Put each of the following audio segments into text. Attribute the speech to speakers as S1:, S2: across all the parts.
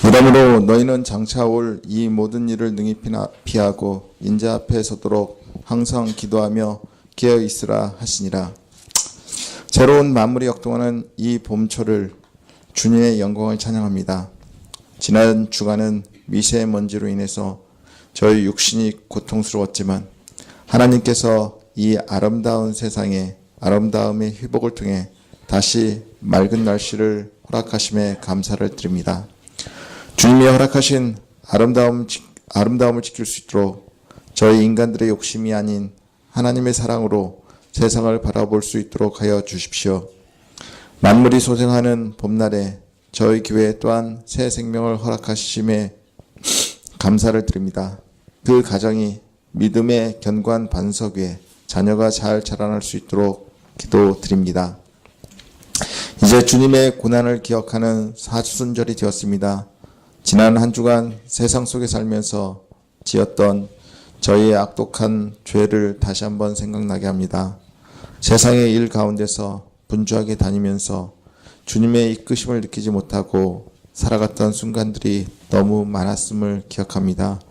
S1: 이러므로 너희는 장차 올 이 모든 일을 능히 피하고 인자 앞에 서도록 항상 기도하며 깨어 있으라 하시니라. 새로운 만물이 역동하는 이 봄철을 주님의 영광을 찬양합니다. 지난 주간은 미세먼지로 인해서 저희 육신이 고통스러웠지만 하나님께서 이 아름다운 세상에 아름다움의 회복을 통해 다시 맑은 날씨를 허락하심에 감사를 드립니다. 주님이 허락하신 아름다움을 지킬 수 있도록 저희 인간들의 욕심이 아닌 하나님의 사랑으로 세상을 바라볼 수 있도록 하여 주십시오. 만물이 소생하는 봄날에 저희 교회 또한 새 생명을 허락하심에 감사를 드립니다. 그 가정이 믿음의 견고한 반석 위에 자녀가 잘 자라날 수 있도록 기도드립니다. 이제 주님의 고난을 기억하는 사순절이 되었습니다. 지난 한 주간 세상 속에 살면서 지었던 저희의 악독한 죄를 다시 한번 생각나게 합니다. 세상의 일 가운데서 분주하게 다니면서 주님의 이끄심을 느끼지 못하고 살아갔던 순간들이 너무 많았음을 기억합니다.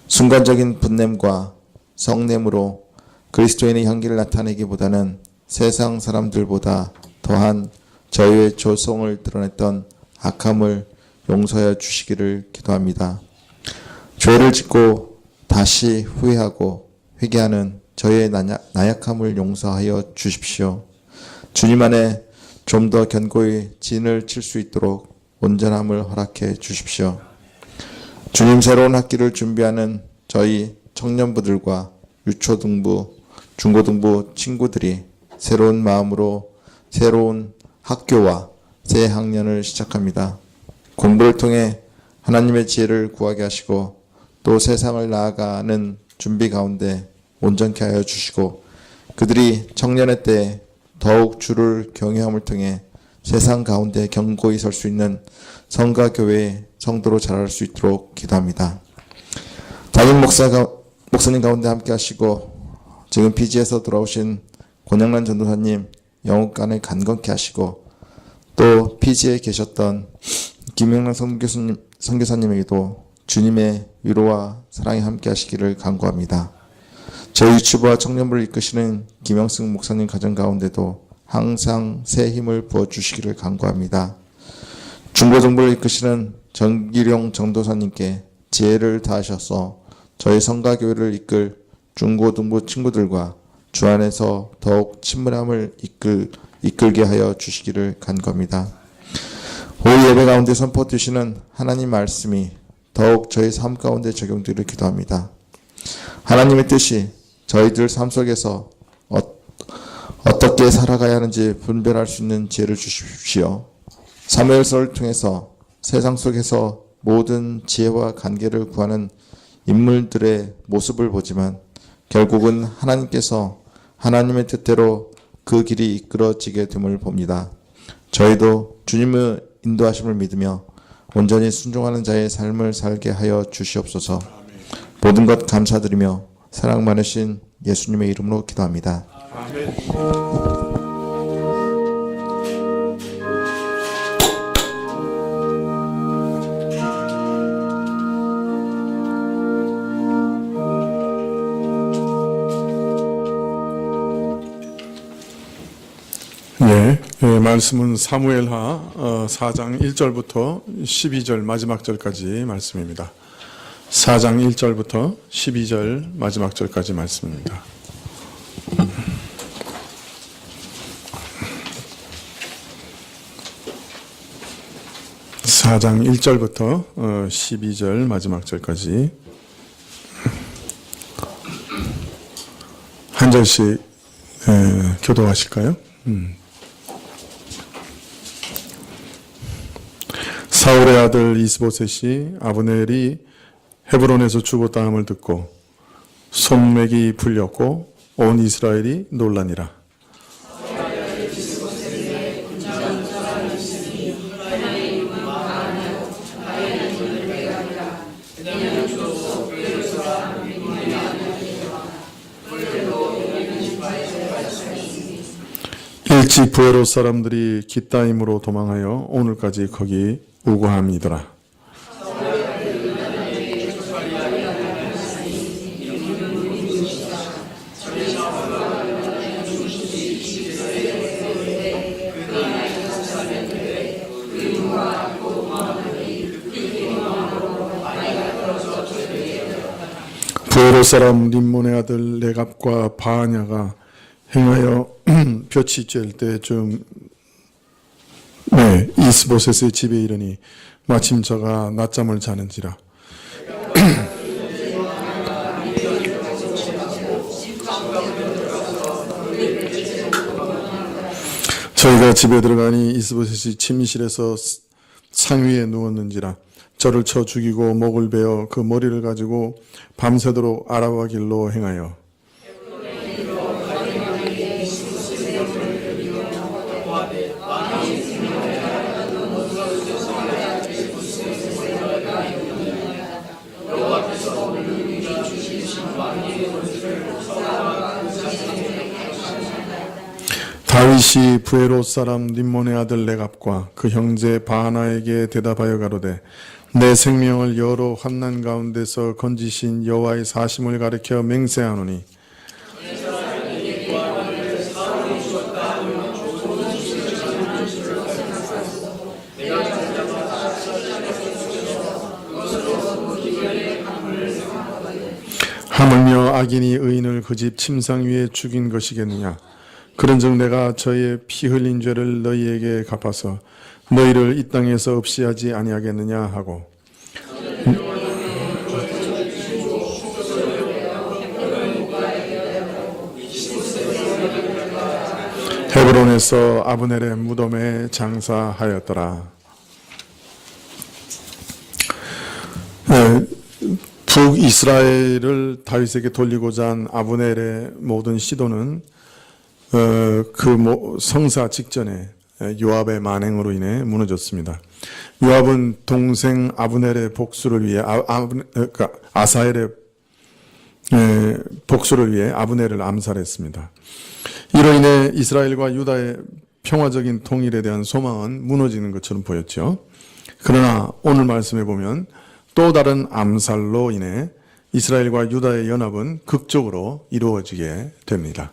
S1: 순간적인 분냄과 성냄으로 그리스도인의 향기를 나타내기보다는 세상 사람들보다 더한 저희의 조성을 드러냈던 악함을 용서하여 주시기를 기도합니다. 죄를 짓고 다시 후회하고 회개하는 저희의 나약함을 용서하여 주십시오. 주님 안에 좀 더 견고히 진을 칠 수 있도록 온전함을 허락해 주십시오. 주님 새로운 학기를 준비하는 저희 청년부들과 유초등부, 중고등부 친구들이 새로운 마음으로 새로운 학교와 새 학년을 시작합니다. 공부를 통해 하나님의 지혜를 구하게 하시고 또 세상을 나아가는 준비 가운데 온전케 하여 주시고 그들이 청년의 때에 더욱 주를 경외함을 통해 세상 가운데 견고히 설 수 있는 성가 교회의 성도로 자랄 수 있도록 기도합니다. 담임 목사님 가운데 함께 하시고 지금 피지에서 돌아오신 권영란 전도사님 영육간을 간건케 하시고 또 피지에 계셨던 김영란 선교사님에게도 주님의 위로와 사랑이 함께 하시기를 간구합니다. 저희 유치부와 청년부를 이끄시는 김영승 목사님 가정 가운데도 항상 새 힘을 부어주시기를 간구합니다. 중고등부를 이끄시는 정기룡 전도사님께 지혜를 다하셔서 저희 성가교회를 이끌 중고등부 친구들과 주 안에서 더욱 친밀함을 이끌게 하여 주시기를 간구합니다. 오늘 예배 가운데 선포되시는 하나님 말씀이 더욱 저희 삶 가운데 적용되기를 기도합니다. 하나님의 뜻이 저희들 삶 속에서 어떻게 살아가야 하는지 분별할 수 있는 지혜를 주십시오. 사무엘서를 통해서 세상 속에서 모든 지혜와 관계를 구하는 인물들의 모습을 보지만 결국은 하나님께서 하나님의 뜻대로 그 길이 이끌어지게 됨을 봅니다. 저희도 주님의 인도하심을 믿으며 온전히 순종하는 자의 삶을 살게 하여 주시옵소서. 모든 것 감사드리며 사랑 많으신 예수님의 이름으로 기도합니다. 아멘.
S2: 말씀은 사무엘하 4장 1절부터 12절 마지막 절까지 말씀입니다. 4장 1절부터 12절 마지막 절까지 말씀입니다. (4장 1절부터 12절 마지막 절까지) 한 절씩 교도하실까요? 사울의 아들 이스보셋이 아브넬이 헤브론에서 죽었다함을 듣고 손맥이 풀렸고 온 이스라엘이 놀라니라. 일찍 부에롯 사람들이 깃다임으로 도망하여 오늘까지 거기 우거함이더라. 부에로 사람 림몬의 아들 레갑과 바하냐가 행하여 볕이 쬐을 때쯤 이스보셋의 집에 이르니 마침 저가 낮잠을 자는지라. 저희가 집에 들어가니 이스보셋이 침실에서 상위에 누웠는지라. 저를 쳐 죽이고 목을 베어 그 머리를 가지고 밤새도록 아라바 길로 행하여 다윗이 부에롯 사람 림몬의 아들 레갑과 그 형제 바하나에게 대답하여 가로되 내 생명을 여러 환난 가운데서 건지신 여호와의 사심을 가리켜 맹세하노니 하물며 악인이 의인을 그 집 침상 위에 죽인 것이겠느냐. 그런즉 내가 저의 피 흘린 죄를 너희에게 갚아서 너희를 이 땅에서 없이 하지 아니하겠느냐 하고 헤브론에서 아브넬의 무덤에 장사하였더라. 북이스라엘을 다윗에게 돌리고자 한 아브넬의 모든 시도는 그 성사 직전에 요압의 만행으로 인해 무너졌습니다. 요압은 동생 아브넬의 복수를 위해 아사엘의 복수를 위해 아브넬을 암살했습니다. 이로 인해 이스라엘과 유다의 평화적인 통일에 대한 소망은 무너지는 것처럼 보였죠. 그러나 오늘 말씀해 보면 또 다른 암살로 인해 이스라엘과 유다의 연합은 극적으로 이루어지게 됩니다.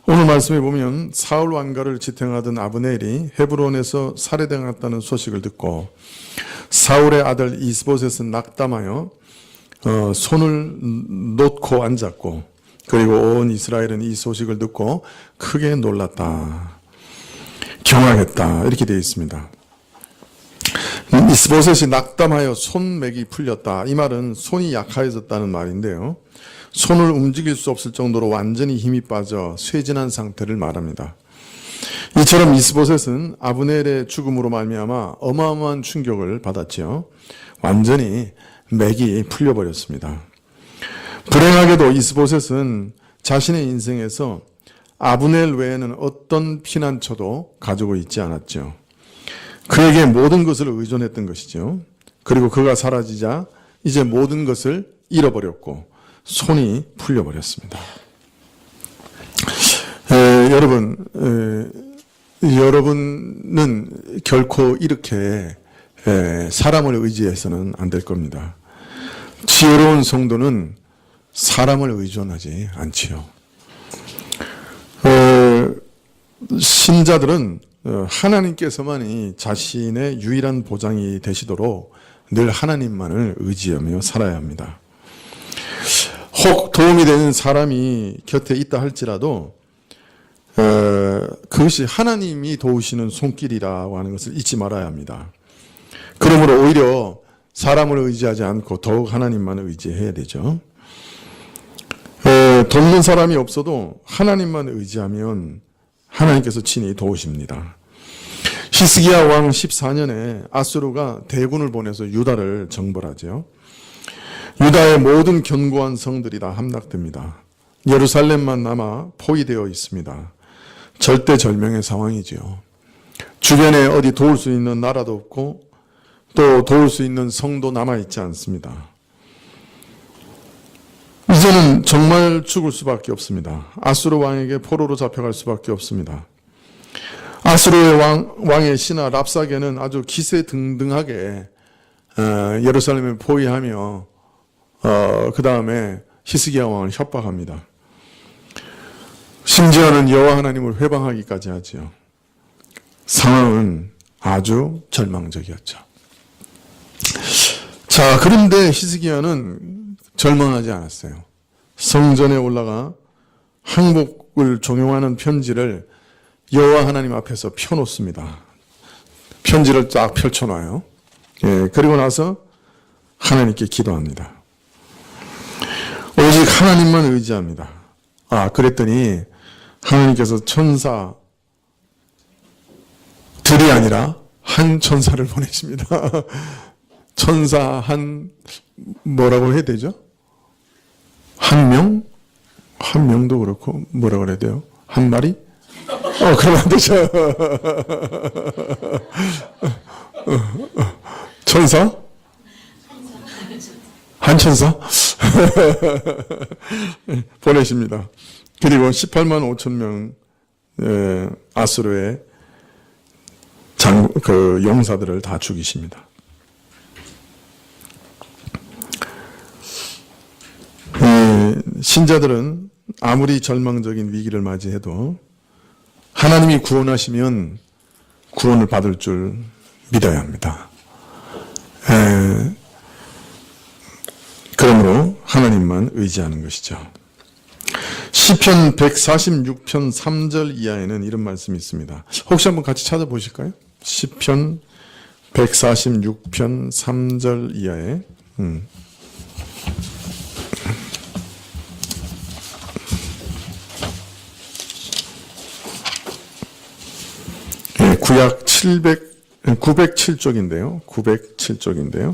S2: 오늘 말씀에 보면 사울 왕가를 지탱하던 아브넬이 헤브론에서 살해당했다는 소식을 듣고 사울의 아들 이스보셋은 낙담하여 손을 놓고 앉았고, 그리고 온 이스라엘은 이 소식을 듣고 크게 놀랐다, 경악했다, 이렇게 되어 있습니다. 이스보셋이 낙담하여 손맥이 풀렸다, 이 말은 손이 약해졌다는 말인데요, 손을 움직일 수 없을 정도로 완전히 힘이 빠져 쇠진한 상태를 말합니다. 이처럼 이스보셋은 아브넬의 죽음으로 말미암아 어마어마한 충격을 받았지요. 완전히 맥이 풀려버렸습니다. 불행하게도 이스보셋은 자신의 인생에서 아브넬 외에는 어떤 피난처도 가지고 있지 않았죠. 그에게 모든 것을 의존했던 것이죠. 그리고 그가 사라지자 이제 모든 것을 잃어버렸고 손이 풀려버렸습니다. 여러분은 결코 이렇게 사람을 의지해서는 안 될 겁니다. 지혜로운 성도는 사람을 의존하지 않지요. 신자들은 하나님께서만이 자신의 유일한 보장이 되시도록 늘 하나님만을 의지하며 살아야 합니다. 혹 도움이 되는 사람이 곁에 있다 할지라도 그것이 하나님이 도우시는 손길이라고 하는 것을 잊지 말아야 합니다. 그러므로 오히려 사람을 의지하지 않고 더욱 하나님만을 의지해야 되죠. 돕는 사람이 없어도 하나님만 의지하면 하나님께서 친히 도우십니다. 히스기야 왕 14년에 아수르가 대군을 보내서 유다를 정벌하죠. 유다의 모든 견고한 성들이 다 함락됩니다. 예루살렘만 남아 포위되어 있습니다. 절대절명의 상황이지요. 주변에 어디 도울 수 있는 나라도 없고 또 도울 수 있는 성도 남아있지 않습니다. 이제는 정말 죽을 수밖에 없습니다. 아수르 왕에게 포로로 잡혀갈 수밖에 없습니다. 아수르의 왕의 신하 랍사게는 아주 기세등등하게 예루살렘을 포위하며 그 다음에 히스기야 왕을 협박합니다. 심지어는 여호와 하나님을 회방하기까지 하지요. 상황은 아주 절망적이었죠. 자, 그런데 히스기야는 절망하지 않았어요. 성전에 올라가 항복을 종용하는 편지를 여호와 하나님 앞에서 펴놓습니다. 편지를 딱 펼쳐놔요. 예, 그리고 나서 하나님께 기도합니다. 오직 하나님만 의지합니다. 그랬더니 하나님께서 천사들이 아니라 한 천사를 보내십니다. 천사 뭐라고 해야 되죠? 한 명? 한 명도 그렇고, 뭐라고 해야 돼요? 한 마리? 그러면 안 되죠. 천사? 한 천사? 보내십니다. 그리고 18만 5천 명, 아수르의 용사들을 다 죽이십니다. 신자들은 아무리 절망적인 위기를 맞이해도 하나님이 구원하시면 구원을 받을 줄 믿어야 합니다. 그러므로 하나님만 의지하는 것이죠. 시편 146편 3절 이하에는 이런 말씀이 있습니다. 혹시 한번 같이 찾아보실까요? 시편 146편 3절 이하에 구약 907쪽인데요. 907쪽인데요.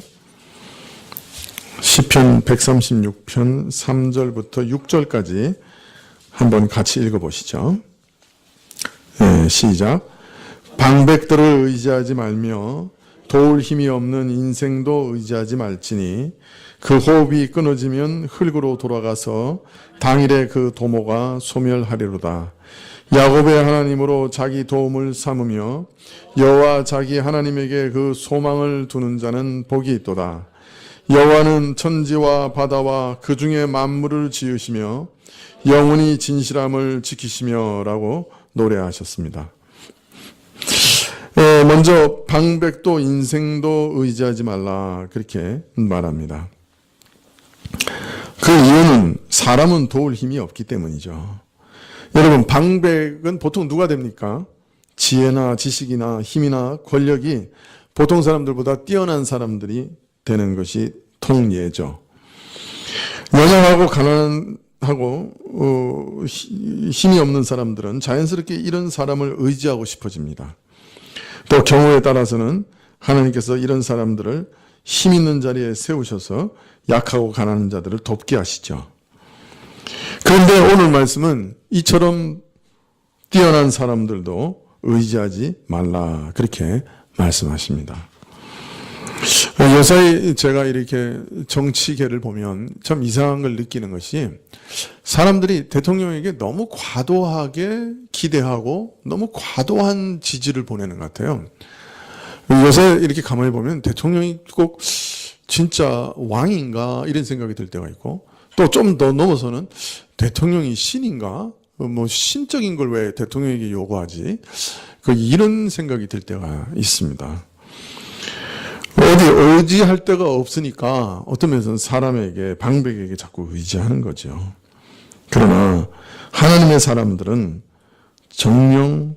S2: 시편 136편 3절부터 6절까지 한번 같이 읽어보시죠. 네, 시작. 방백들을 의지하지 말며 도울 힘이 없는 인생도 의지하지 말지니 그 호흡이 끊어지면 흙으로 돌아가서 당일에 그 도모가 소멸하리로다. 야곱의 하나님으로 자기 도움을 삼으며 여호와 자기 하나님에게 그 소망을 두는 자는 복이 있도다. 여호와는 천지와 바다와 그 중에 만물을 지으시며 영원히 진실함을 지키시며 라고 노래하셨습니다. 먼저 방백도 인생도 의지하지 말라 그렇게 말합니다. 그 이유는 사람은 도울 힘이 없기 때문이죠. 여러분, 방백은 보통 누가 됩니까? 지혜나 지식이나 힘이나 권력이 보통 사람들보다 뛰어난 사람들이 되는 것이 통례죠. 연약하고 가난하고 힘이 없는 사람들은 자연스럽게 이런 사람을 의지하고 싶어집니다. 또 경우에 따라서는 하나님께서 이런 사람들을 힘 있는 자리에 세우셔서 약하고 가난한 자들을 돕게 하시죠. 그런데 오늘 말씀은 이처럼 뛰어난 사람들도 의지하지 말라 그렇게 말씀하십니다. 요새 제가 이렇게 정치계를 보면 참 이상한 걸 느끼는 것이 사람들이 대통령에게 너무 과도하게 기대하고 너무 과도한 지지를 보내는 것 같아요. 요새 이렇게 가만히 보면 대통령이 꼭 진짜 왕인가 이런 생각이 들 때가 있고 또 좀 더 넘어서는 대통령이 신인가? 뭐 신적인 걸 왜 대통령에게 요구하지? 이런 생각이 들 때가 있습니다. 어디 의지할 데가 없으니까 어떤 면에서는 사람에게 방백에게 자꾸 의지하는 거죠. 그러나 하나님의 사람들은 정녕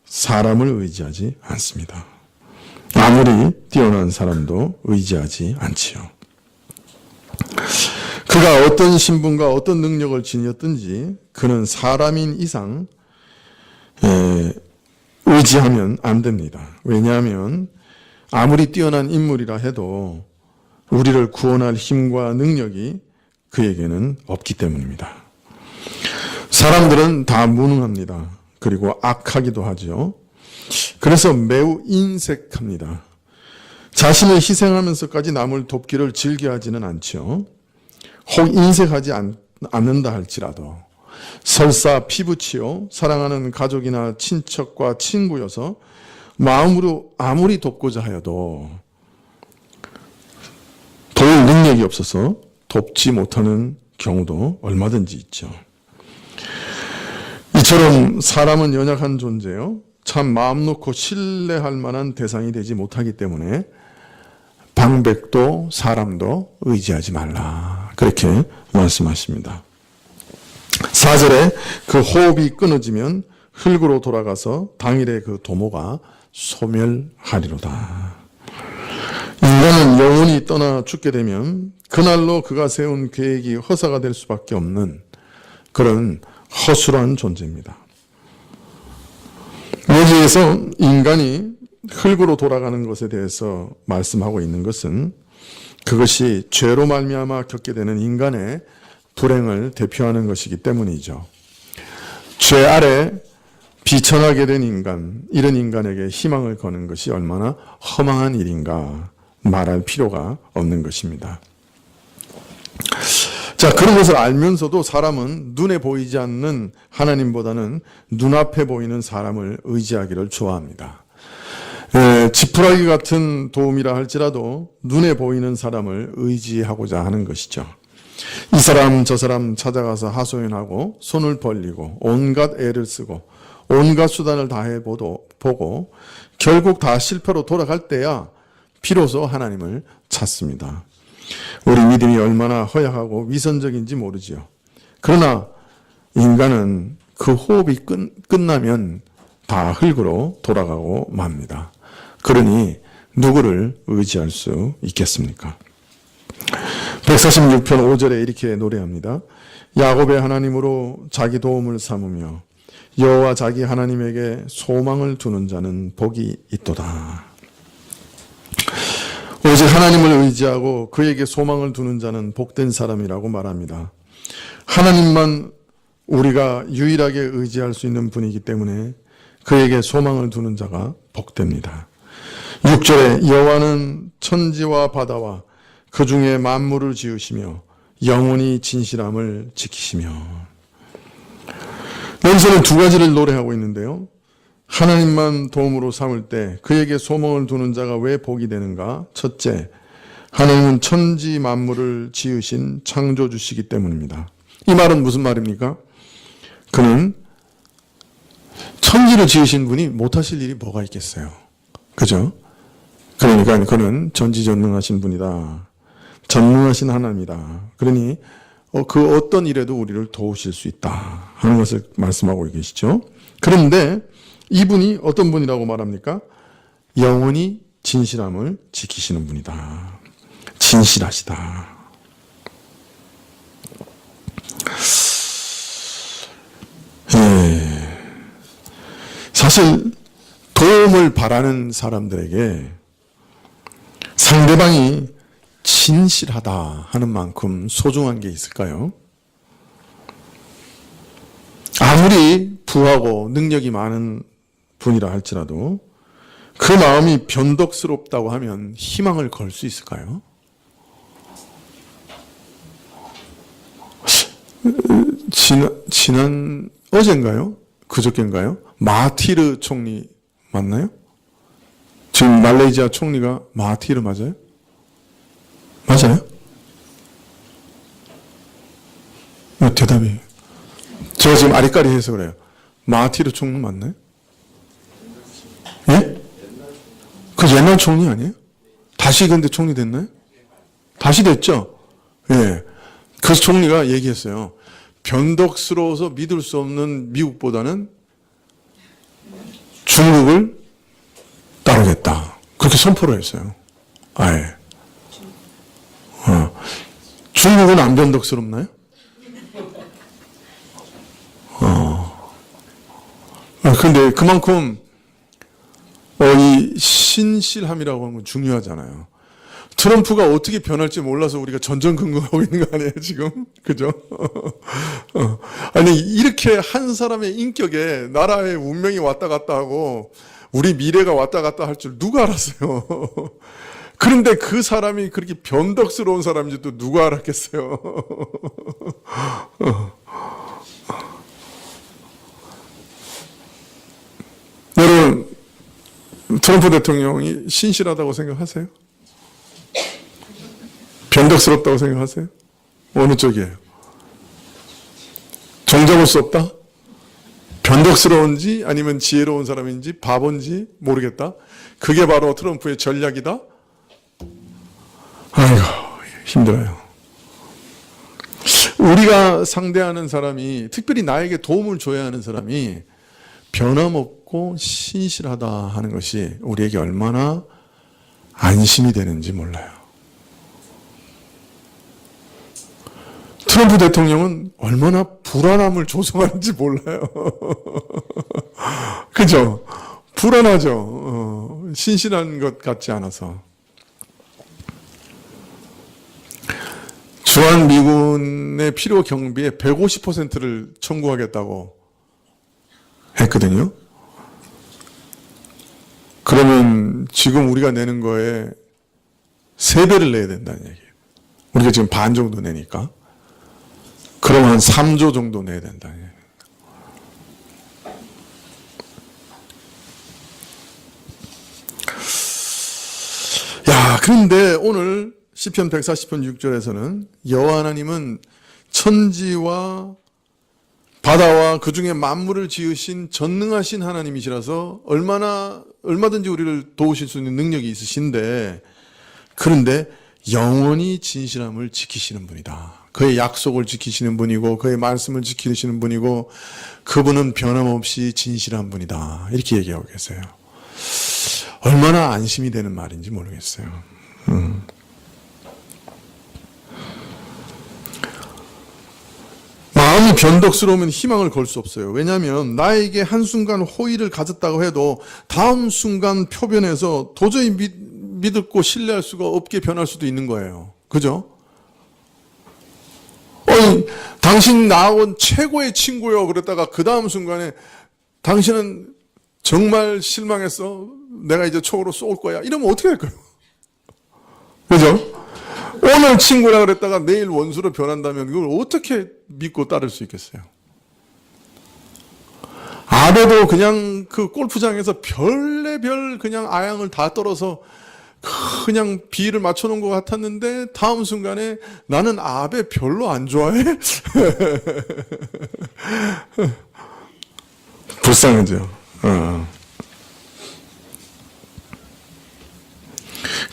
S2: 사람을 의지하지 않습니다. 아무리 뛰어난 사람도 의지하지 않지요. 그가 어떤 신분과 어떤 능력을 지녔든지 그는 사람인 이상 의지하면 안 됩니다. 왜냐하면 아무리 뛰어난 인물이라 해도 우리를 구원할 힘과 능력이 그에게는 없기 때문입니다. 사람들은 다 무능합니다. 그리고 악하기도 하죠. 그래서 매우 인색합니다. 자신을 희생하면서까지 남을 돕기를 즐겨하지는 않죠. 혹 인색하지 않는다 할지라도 설사 피부치요 사랑하는 가족이나 친척과 친구여서 마음으로 아무리 돕고자 하여도 도울 능력이 없어서 돕지 못하는 경우도 얼마든지 있죠. 이처럼 사람은 연약한 존재요. 참 마음 놓고 신뢰할 만한 대상이 되지 못하기 때문에 방백도 사람도 의지하지 말라 그렇게 말씀하십니다. 4절에 그 호흡이 끊어지면 흙으로 돌아가서 당일에 그 도모가 소멸하리로다. 인간은 영원히 떠나 죽게 되면 그날로 그가 세운 계획이 허사가 될 수밖에 없는 그런 허술한 존재입니다. 여기에서 인간이 흙으로 돌아가는 것에 대해서 말씀하고 있는 것은 그것이 죄로 말미암아 겪게 되는 인간의 불행을 대표하는 것이기 때문이죠. 죄 아래 비천하게 된 인간, 이런 인간에게 희망을 거는 것이 얼마나 허망한 일인가 말할 필요가 없는 것입니다. 자, 그런 것을 알면서도 사람은 눈에 보이지 않는 하나님보다는 눈앞에 보이는 사람을 의지하기를 좋아합니다. 지푸라기 같은 도움이라 할지라도 눈에 보이는 사람을 의지하고자 하는 것이죠. 이 사람 저 사람 찾아가서 하소연하고 손을 벌리고 온갖 애를 쓰고 온갖 수단을 다해 보고 결국 다 실패로 돌아갈 때야 비로소 하나님을 찾습니다. 우리 믿음이 얼마나 허약하고 위선적인지 모르지요. 그러나 인간은 그 호흡이 끝나면 다 흙으로 돌아가고 맙니다. 그러니 누구를 의지할 수 있겠습니까? 146편 5절에 이렇게 노래합니다. 야곱의 하나님으로 자기 도움을 삼으며 여호와 자기 하나님에게 소망을 두는 자는 복이 있도다. 오직 하나님을 의지하고 그에게 소망을 두는 자는 복된 사람이라고 말합니다. 하나님만 우리가 유일하게 의지할 수 있는 분이기 때문에 그에게 소망을 두는 자가 복됩니다. 6절에 여호와는 천지와 바다와 그 중에 만물을 지으시며 영원히 진실함을 지키시며. 여기서는 두 가지를 노래하고 있는데요. 하나님만 도움으로 삼을 때 그에게 소망을 두는 자가 왜 복이 되는가? 첫째, 하나님은 천지 만물을 지으신 창조주시기 때문입니다. 이 말은 무슨 말입니까? 그는 천지를 지으신 분이 못하실 일이 뭐가 있겠어요? 그죠? 그러니까 그는 전지전능하신 분이다. 전능하신 하나님이다. 그러니 그 어떤 일에도 우리를 도우실 수 있다 하는 것을 말씀하고 계시죠. 그런데 이분이 어떤 분이라고 말합니까? 영원히 진실함을 지키시는 분이다. 진실하시다. 사실 도움을 바라는 사람들에게 상대방이 진실하다 하는 만큼 소중한 게 있을까요? 아무리 부하고 능력이 많은 분이라 할지라도 그 마음이 변덕스럽다고 하면 희망을 걸 수 있을까요? 지난 어젠가요? 그저께인가요? 마하티르 총리 맞나요? 지금 말레이시아 총리가 마하티르 맞아요? 맞아요? 대답이 제가 지금 아리까리 해서 그래요. 마하티르 총리 맞나요? 예? 그 옛날 총리 아니에요? 다시 근데 총리 됐나요? 다시 됐죠? 예. 그 총리가 얘기했어요. 변덕스러워서 믿을 수 없는 미국보다는 중국을 따르겠다. 그렇게 선포를 했어요. 아예. 중국은 안 변덕스럽나요? 근데 그만큼 이 신실함이라고 하는 건 중요하잖아요. 트럼프가 어떻게 변할지 몰라서 우리가 전전긍긍하고 있는 거 아니에요, 지금? 그죠? 아니, 이렇게 한 사람의 인격에 나라의 운명이 왔다 갔다 하고 우리 미래가 왔다 갔다 할 줄 누가 알았어요? 그런데 그 사람이 그렇게 변덕스러운 사람인지 또 누가 알았겠어요? 여러분, 트럼프 대통령이 신실하다고 생각하세요? 변덕스럽다고 생각하세요? 어느 쪽이에요? 종잡을 수 없다? 변덕스러운지 아니면 지혜로운 사람인지 바본지 모르겠다. 그게 바로 트럼프의 전략이다? 아이고, 힘들어요. 우리가 상대하는 사람이, 특별히 나에게 도움을 줘야 하는 사람이 변함없고 신실하다 하는 것이 우리에게 얼마나 안심이 되는지 몰라요. 트럼프 대통령은 얼마나 불안함을 조성하는지 몰라요. 그죠? 불안하죠. 신실한 것 같지 않아서. 주한미군의 필요 경비의 150%를 청구하겠다고 했거든요. 그러면 지금 우리가 내는 거에 3배를 내야 된다는 얘기예요. 우리가 지금 반 정도 내니까. 그러면 한 3조 정도 내야 된다는 얘기예요. 야, 그런데 오늘 시편 140편 6절에서는 여호와 하나님은 천지와 바다와 그 중에 만물을 지으신 전능하신 하나님이시라서 얼마든지 우리를 도우실 수 있는 능력이 있으신데, 그런데 영원히 진실함을 지키시는 분이다. 그의 약속을 지키시는 분이고 그의 말씀을 지키시는 분이고 그분은 변함없이 진실한 분이다. 이렇게 얘기하고 계세요. 얼마나 안심이 되는 말인지 모르겠어요. 마음이 변덕스러우면 희망을 걸 수 없어요. 왜냐하면 나에게 한순간 호의를 가졌다고 해도 다음 순간 표변에서 도저히 믿고 신뢰할 수가 없게 변할 수도 있는 거예요. 그죠? 당신 나하고 최고의 친구요 그랬다가 그 다음 순간에 당신은 정말 실망했어. 내가 이제 총으로 쏠 거야. 이러면 어떻게 할까요? 그죠? 오늘 친구라 그랬다가 내일 원수로 변한다면 그걸 어떻게 믿고 따를 수 있겠어요? 아베도 그냥 그 골프장에서 별의별 그냥 아양을 다 떨어서 그냥 비를 맞춰놓은 것 같았는데 다음 순간에 나는 아베 별로 안 좋아해? 불쌍하죠.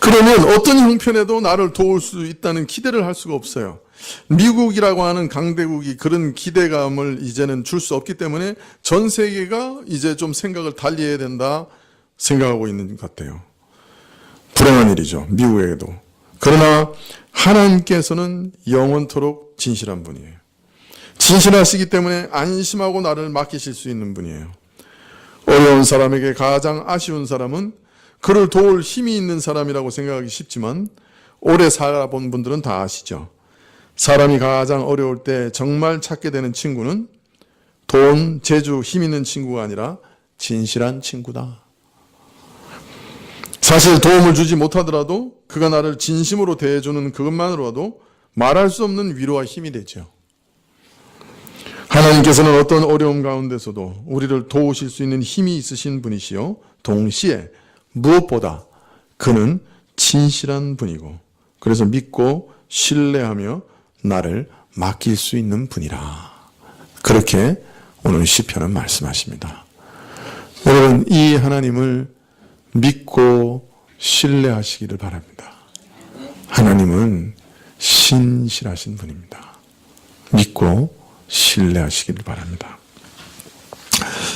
S2: 그러면 어떤 형편에도 나를 도울 수 있다는 기대를 할 수가 없어요. 미국이라고 하는 강대국이 그런 기대감을 이제는 줄 수 없기 때문에 전 세계가 이제 좀 생각을 달리 해야 된다 생각하고 있는 것 같아요. 불행한 일이죠. 미국에게도. 그러나 하나님께서는 영원토록 진실한 분이에요. 진실하시기 때문에 안심하고 나를 맡기실 수 있는 분이에요. 어려운 사람에게 가장 아쉬운 사람은 그를 도울 힘이 있는 사람이라고 생각하기 쉽지만 오래 살아본 분들은 다 아시죠. 사람이 가장 어려울 때 정말 찾게 되는 친구는 돈, 재주, 힘 있는 친구가 아니라 진실한 친구다. 사실 도움을 주지 못하더라도 그가 나를 진심으로 대해주는 그것만으로도 말할 수 없는 위로와 힘이 되죠. 하나님께서는 어떤 어려움 가운데서도 우리를 도우실 수 있는 힘이 있으신 분이시요 동시에 무엇보다 그는 진실한 분이고 그래서 믿고 신뢰하며 나를 맡길 수 있는 분이라. 그렇게 오늘 시편은 말씀하십니다. 여러분, 이 하나님을 믿고 신뢰하시기를 바랍니다. 하나님은 신실하신 분입니다. 믿고 신뢰하시기를 바랍니다.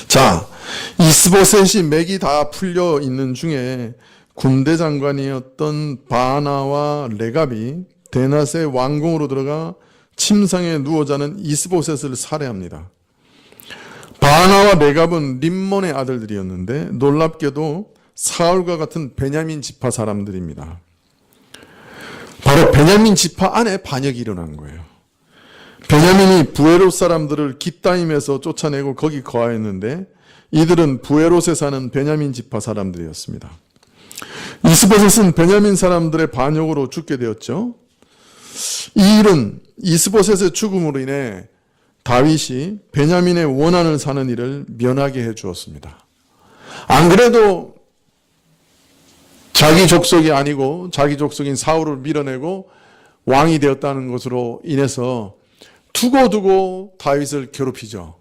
S2: 자, 이스보셋이 맥이 다 풀려 있는 중에 군대 장관이었던 바나와 레갑이 데낫의 왕궁으로 들어가 침상에 누워 자는 이스보셋을 살해합니다. 바나와 레갑은 림몬의 아들들이었는데 놀랍게도 사울과 같은 베냐민 지파 사람들입니다. 바로 베냐민 지파 안에 반역이 일어난 거예요. 베냐민이 부에롯 사람들을 깃다임에서 쫓아내고 거기 거하였는데 이들은 부에롯에 사는 베냐민 지파 사람들이었습니다. 이스보셋은 베냐민 사람들의 반역으로 죽게 되었죠. 이 일은 이스보셋의 죽음으로 인해 다윗이 베냐민의 원한을 사는 일을 면하게 해 주었습니다. 안 그래도 자기 족속이 아니고 자기 족속인 사울을 밀어내고 왕이 되었다는 것으로 인해서 두고두고 다윗을 괴롭히죠.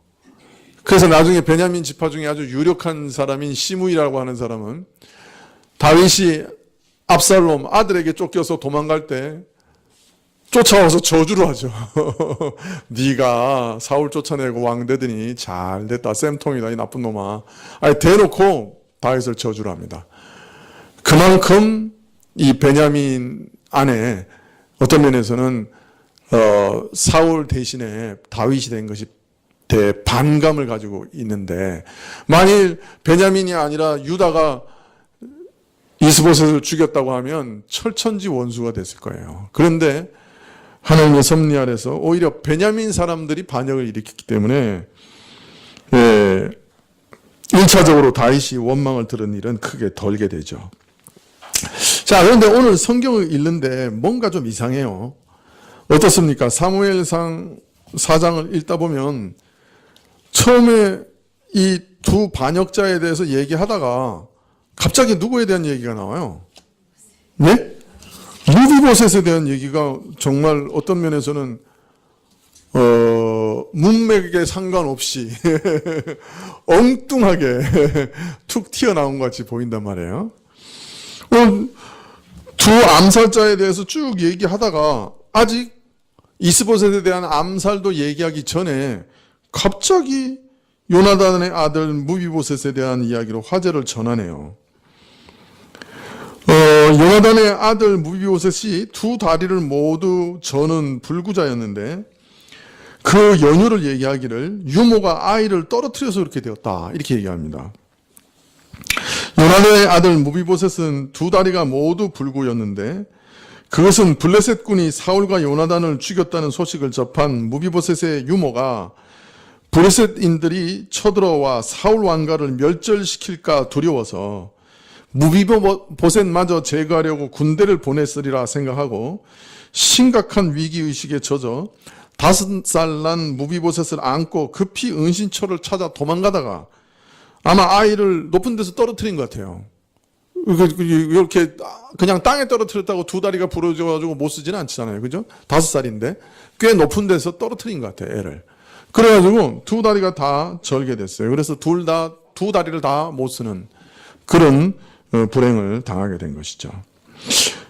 S2: 그래서 나중에 베냐민 지파 중에 아주 유력한 사람인 시므이라고 하는 사람은 다윗이 압살롬 아들에게 쫓겨서 도망갈 때 쫓아와서 저주를 하죠. 네가 사울 쫓아내고 왕 되더니 잘 됐다. 쌤통이다 이 나쁜 놈아. 아니 대놓고 다윗을 저주를 합니다. 그만큼 이 베냐민 안에 어떤 면에서는 사울 대신에 다윗이 된 것이 대반감을 가지고 있는데, 만일 베냐민이 아니라 유다가 이스보셋을 죽였다고 하면 철천지 원수가 됐을 거예요. 그런데 하나님의 섭리 아래서 오히려 베냐민 사람들이 반역을 일으켰기 때문에 1차적으로 다윗이 원망을 들은 일은 크게 덜게 되죠. 자, 그런데 오늘 성경을 읽는데 뭔가 좀 이상해요. 어떻습니까? 사무엘상 4장을 읽다 보면 처음에 이 두 반역자에 대해서 얘기하다가 갑자기 누구에 대한 얘기가 나와요? 네? 무비보셋에 대한 얘기가 정말 어떤 면에서는 문맥에 상관없이 엉뚱하게 툭 튀어나온 것 같이 보인단 말이에요. 두 암살자에 대해서 쭉 얘기하다가 아직 이스보셋에 대한 암살도 얘기하기 전에 갑자기 요나단의 아들 무비보셋에 대한 이야기로 화제를 전하네요. 요나단의 아들 무비보셋이 두 다리를 모두 저는 불구자였는데 그 연유를 얘기하기를 유모가 아이를 떨어뜨려서 그렇게 되었다 이렇게 얘기합니다. 요나단의 아들 무비보셋은 두 다리가 모두 불구였는데 그것은 블레셋 군이 사울과 요나단을 죽였다는 소식을 접한 무비보셋의 유모가 블레셋인들이 쳐들어와 사울 왕가를 멸절시킬까 두려워서 무비보셋마저 제거하려고 군대를 보냈으리라 생각하고 심각한 위기의식에 젖어 5살 난 무비보셋을 안고 급히 은신처를 찾아 도망가다가 아마 아이를 높은 데서 떨어뜨린 것 같아요. 이렇게 그냥 땅에 떨어뜨렸다고 두 다리가 부러져가지고 못 쓰지는 않잖아요. 그죠? 5살인데 꽤 높은 데서 떨어뜨린 것 같아요, 애를. 그래가지고 두 다리가 다 절게 됐어요. 그래서 두 다리를 다 못 쓰는 그런 불행을 당하게 된 것이죠.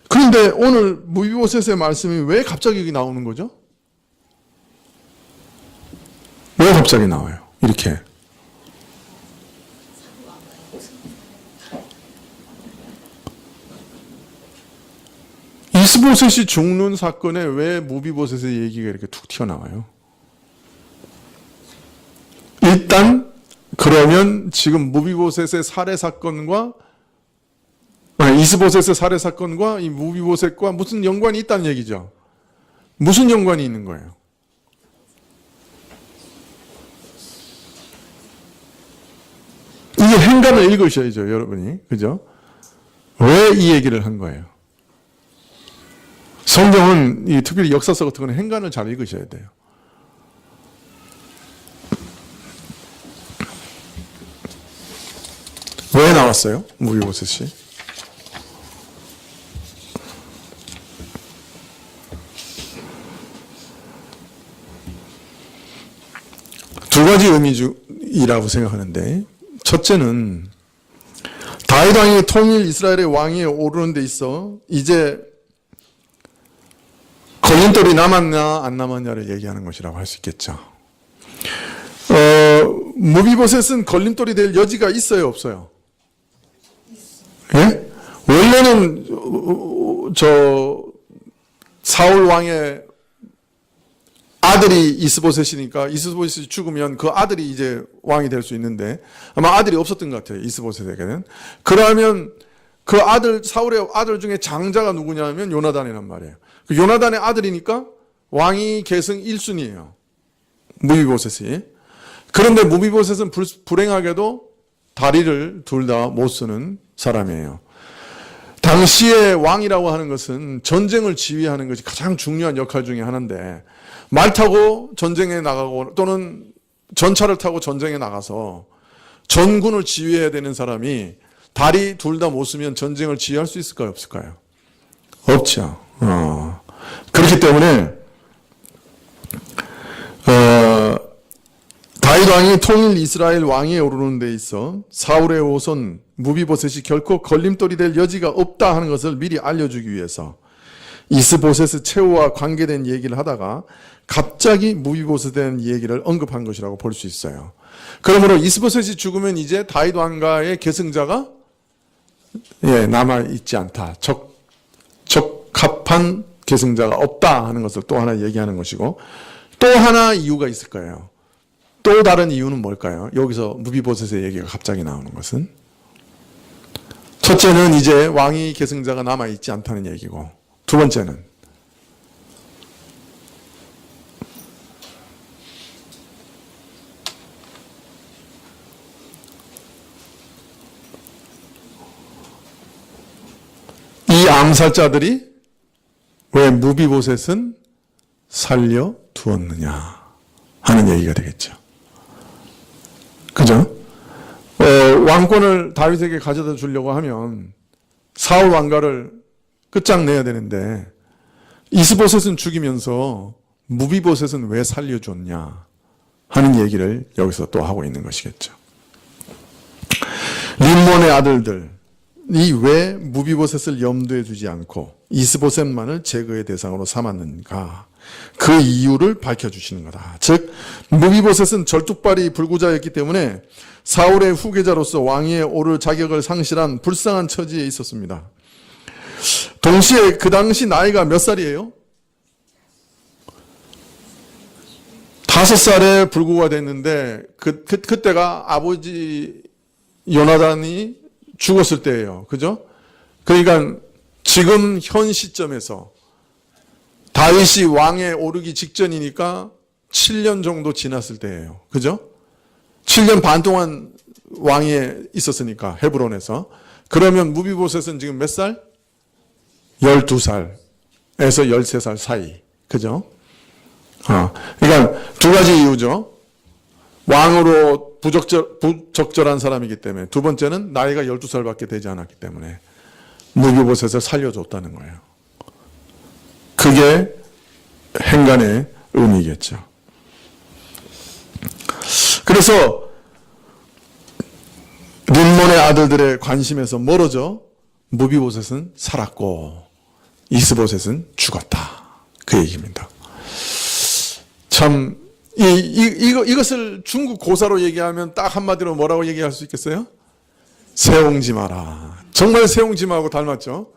S2: 그런데 오늘 무비보셋의 말씀이 왜 갑자기 여기 나오는 거죠? 왜 갑자기 나와요? 이렇게. 이스보셋이 죽는 사건에 왜 무비보셋의 얘기가 이렇게 툭 튀어나와요? 일단 그러면 지금 무비보셋의 살해 사건과 이스보셋의 살해 사건과 이 무비보셋과 무슨 연관이 있다는 얘기죠. 무슨 연관이 있는 거예요? 이게 행간을 읽으셔야죠, 여러분이. 그죠? 왜 이 얘기를 한 거예요? 성경은 특별히 역사서 같은 건 행간을 잘 읽으셔야 돼요. 왜 나왔어요? 무비보셋이? 두 가지 의미라고 생각하는데, 첫째는 다윗 왕이 통일 이스라엘의 왕위에 오르는 데 있어 이제 걸림돌이 남았냐 안 남았냐를 얘기하는 것이라고 할 수 있겠죠. 무비보셋은 걸림돌이 될 여지가 있어요, 없어요? 예? 원래는 사울 왕의 아들이 이스보셋이니까 이스보셋이 죽으면 그 아들이 이제 왕이 될 수 있는데 아마 아들이 없었던 것 같아요, 이스보셋에게는. 그러면 그 사울의 아들 중에 장자가 누구냐면 요나단이란 말이에요. 그 요나단의 아들이니까 왕위 계승 1순위예요. 무비보셋이. 그런데 무비보셋은 불행하게도 다리를 둘 다 못 쓰는 사람이에요. 당시의 왕이라고 하는 것은 전쟁을 지휘하는 것이 가장 중요한 역할 중에 하나인데 말 타고 전쟁에 나가고 또는 전차를 타고 전쟁에 나가서 전군을 지휘해야 되는 사람이 다리 둘 다 못 쓰면 전쟁을 지휘할 수 있을까요, 없을까요? 없죠. 그렇기 때문에 다윗 왕이 통일 이스라엘 왕위에 오르는 데 있어 사울의 오손 무비보셋이 결코 걸림돌이 될 여지가 없다 하는 것을 미리 알려주기 위해서 이스보셋의 최후와 관계된 얘기를 하다가 갑자기 무비보셋에 대한 얘기를 언급한 것이라고 볼 수 있어요. 그러므로 이스보셋이 죽으면 이제 다윗 왕가의 계승자가 남아있지 않다. 적합한 계승자가 없다 하는 것을 또 하나 얘기하는 것이고, 또 하나 이유가 있을 거예요. 또 다른 이유는 뭘까요? 여기서 무비보셋의 얘기가 갑자기 나오는 것은, 첫째는 이제 왕위 계승자가 남아있지 않다는 얘기고, 두 번째는 이 암살자들이 왜 무비보셋은 살려두었느냐 하는 얘기가 되겠죠. 그죠? 왕권을 다윗에게 가져다 주려고 하면 사울 왕가를 끝장내야 되는데 이스보셋은 죽이면서 무비보셋은 왜 살려줬냐 하는 얘기를 여기서 또 하고 있는 것이겠죠. 림몬의 아들들이 왜 무비보셋을 염두에 두지 않고 이스보셋만을 제거의 대상으로 삼았는가, 그 이유를 밝혀주시는 거다. 즉 무비보셋은 절뚝발이 불구자였기 때문에 사울의 후계자로서 왕위에 오를 자격을 상실한 불쌍한 처지에 있었습니다. 동시에 그 당시 나이가 몇 살이에요? 5살에 불구가 됐는데 그때가 아버지 요나단이 죽었을 때예요. 그죠? 그러니까 지금 현 시점에서 다윗이 왕에 오르기 직전이니까 7년 정도 지났을 때예요. 그죠? 7년 반 동안 왕위에 있었으니까, 헤브론에서. 그러면 무비보셋은 지금 몇 살? 12살에서 13살 사이. 그죠? 그러니까 두 가지 이유죠. 왕으로 부적절한 사람이기 때문에, 두 번째는 나이가 12살밖에 되지 않았기 때문에 무비보셋을 살려줬다는 거예요. 그게 행간의 의미겠죠. 그래서 림몬의 아들들의 관심에서 멀어져 무비보셋은 살았고 이스보셋은 죽었다. 그 얘기입니다. 참 이것을 중국 고사로 얘기하면 딱 한마디로 뭐라고 얘기할 수 있겠어요? 세옹지 마라. 정말 세옹지 마하고 닮았죠.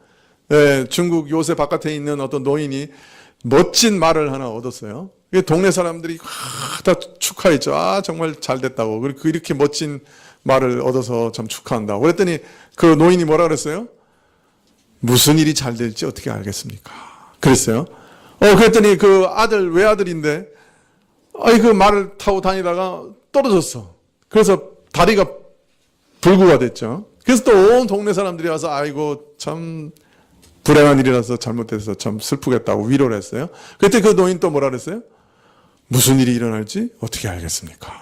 S2: 중국 요새 바깥에 있는 어떤 노인이 멋진 말을 하나 얻었어요. 동네 사람들이 다 축하했죠. 정말 잘 됐다고. 그리고 이렇게 멋진 말을 얻어서 참 축하한다고. 그랬더니 그 노인이 뭐라 그랬어요? 무슨 일이 잘 될지 어떻게 알겠습니까? 그랬어요. 그랬더니 그 아들, 외아들인데, 그 말을 타고 다니다가 떨어졌어. 그래서 다리가 불구가 됐죠. 그래서 또 온 동네 사람들이 와서 아이고 참 불행한 일이라서 잘못돼서 참 슬프겠다고 위로를 했어요. 그때 그 노인 또 뭐라 그랬어요? 무슨 일이 일어날지 어떻게 알겠습니까?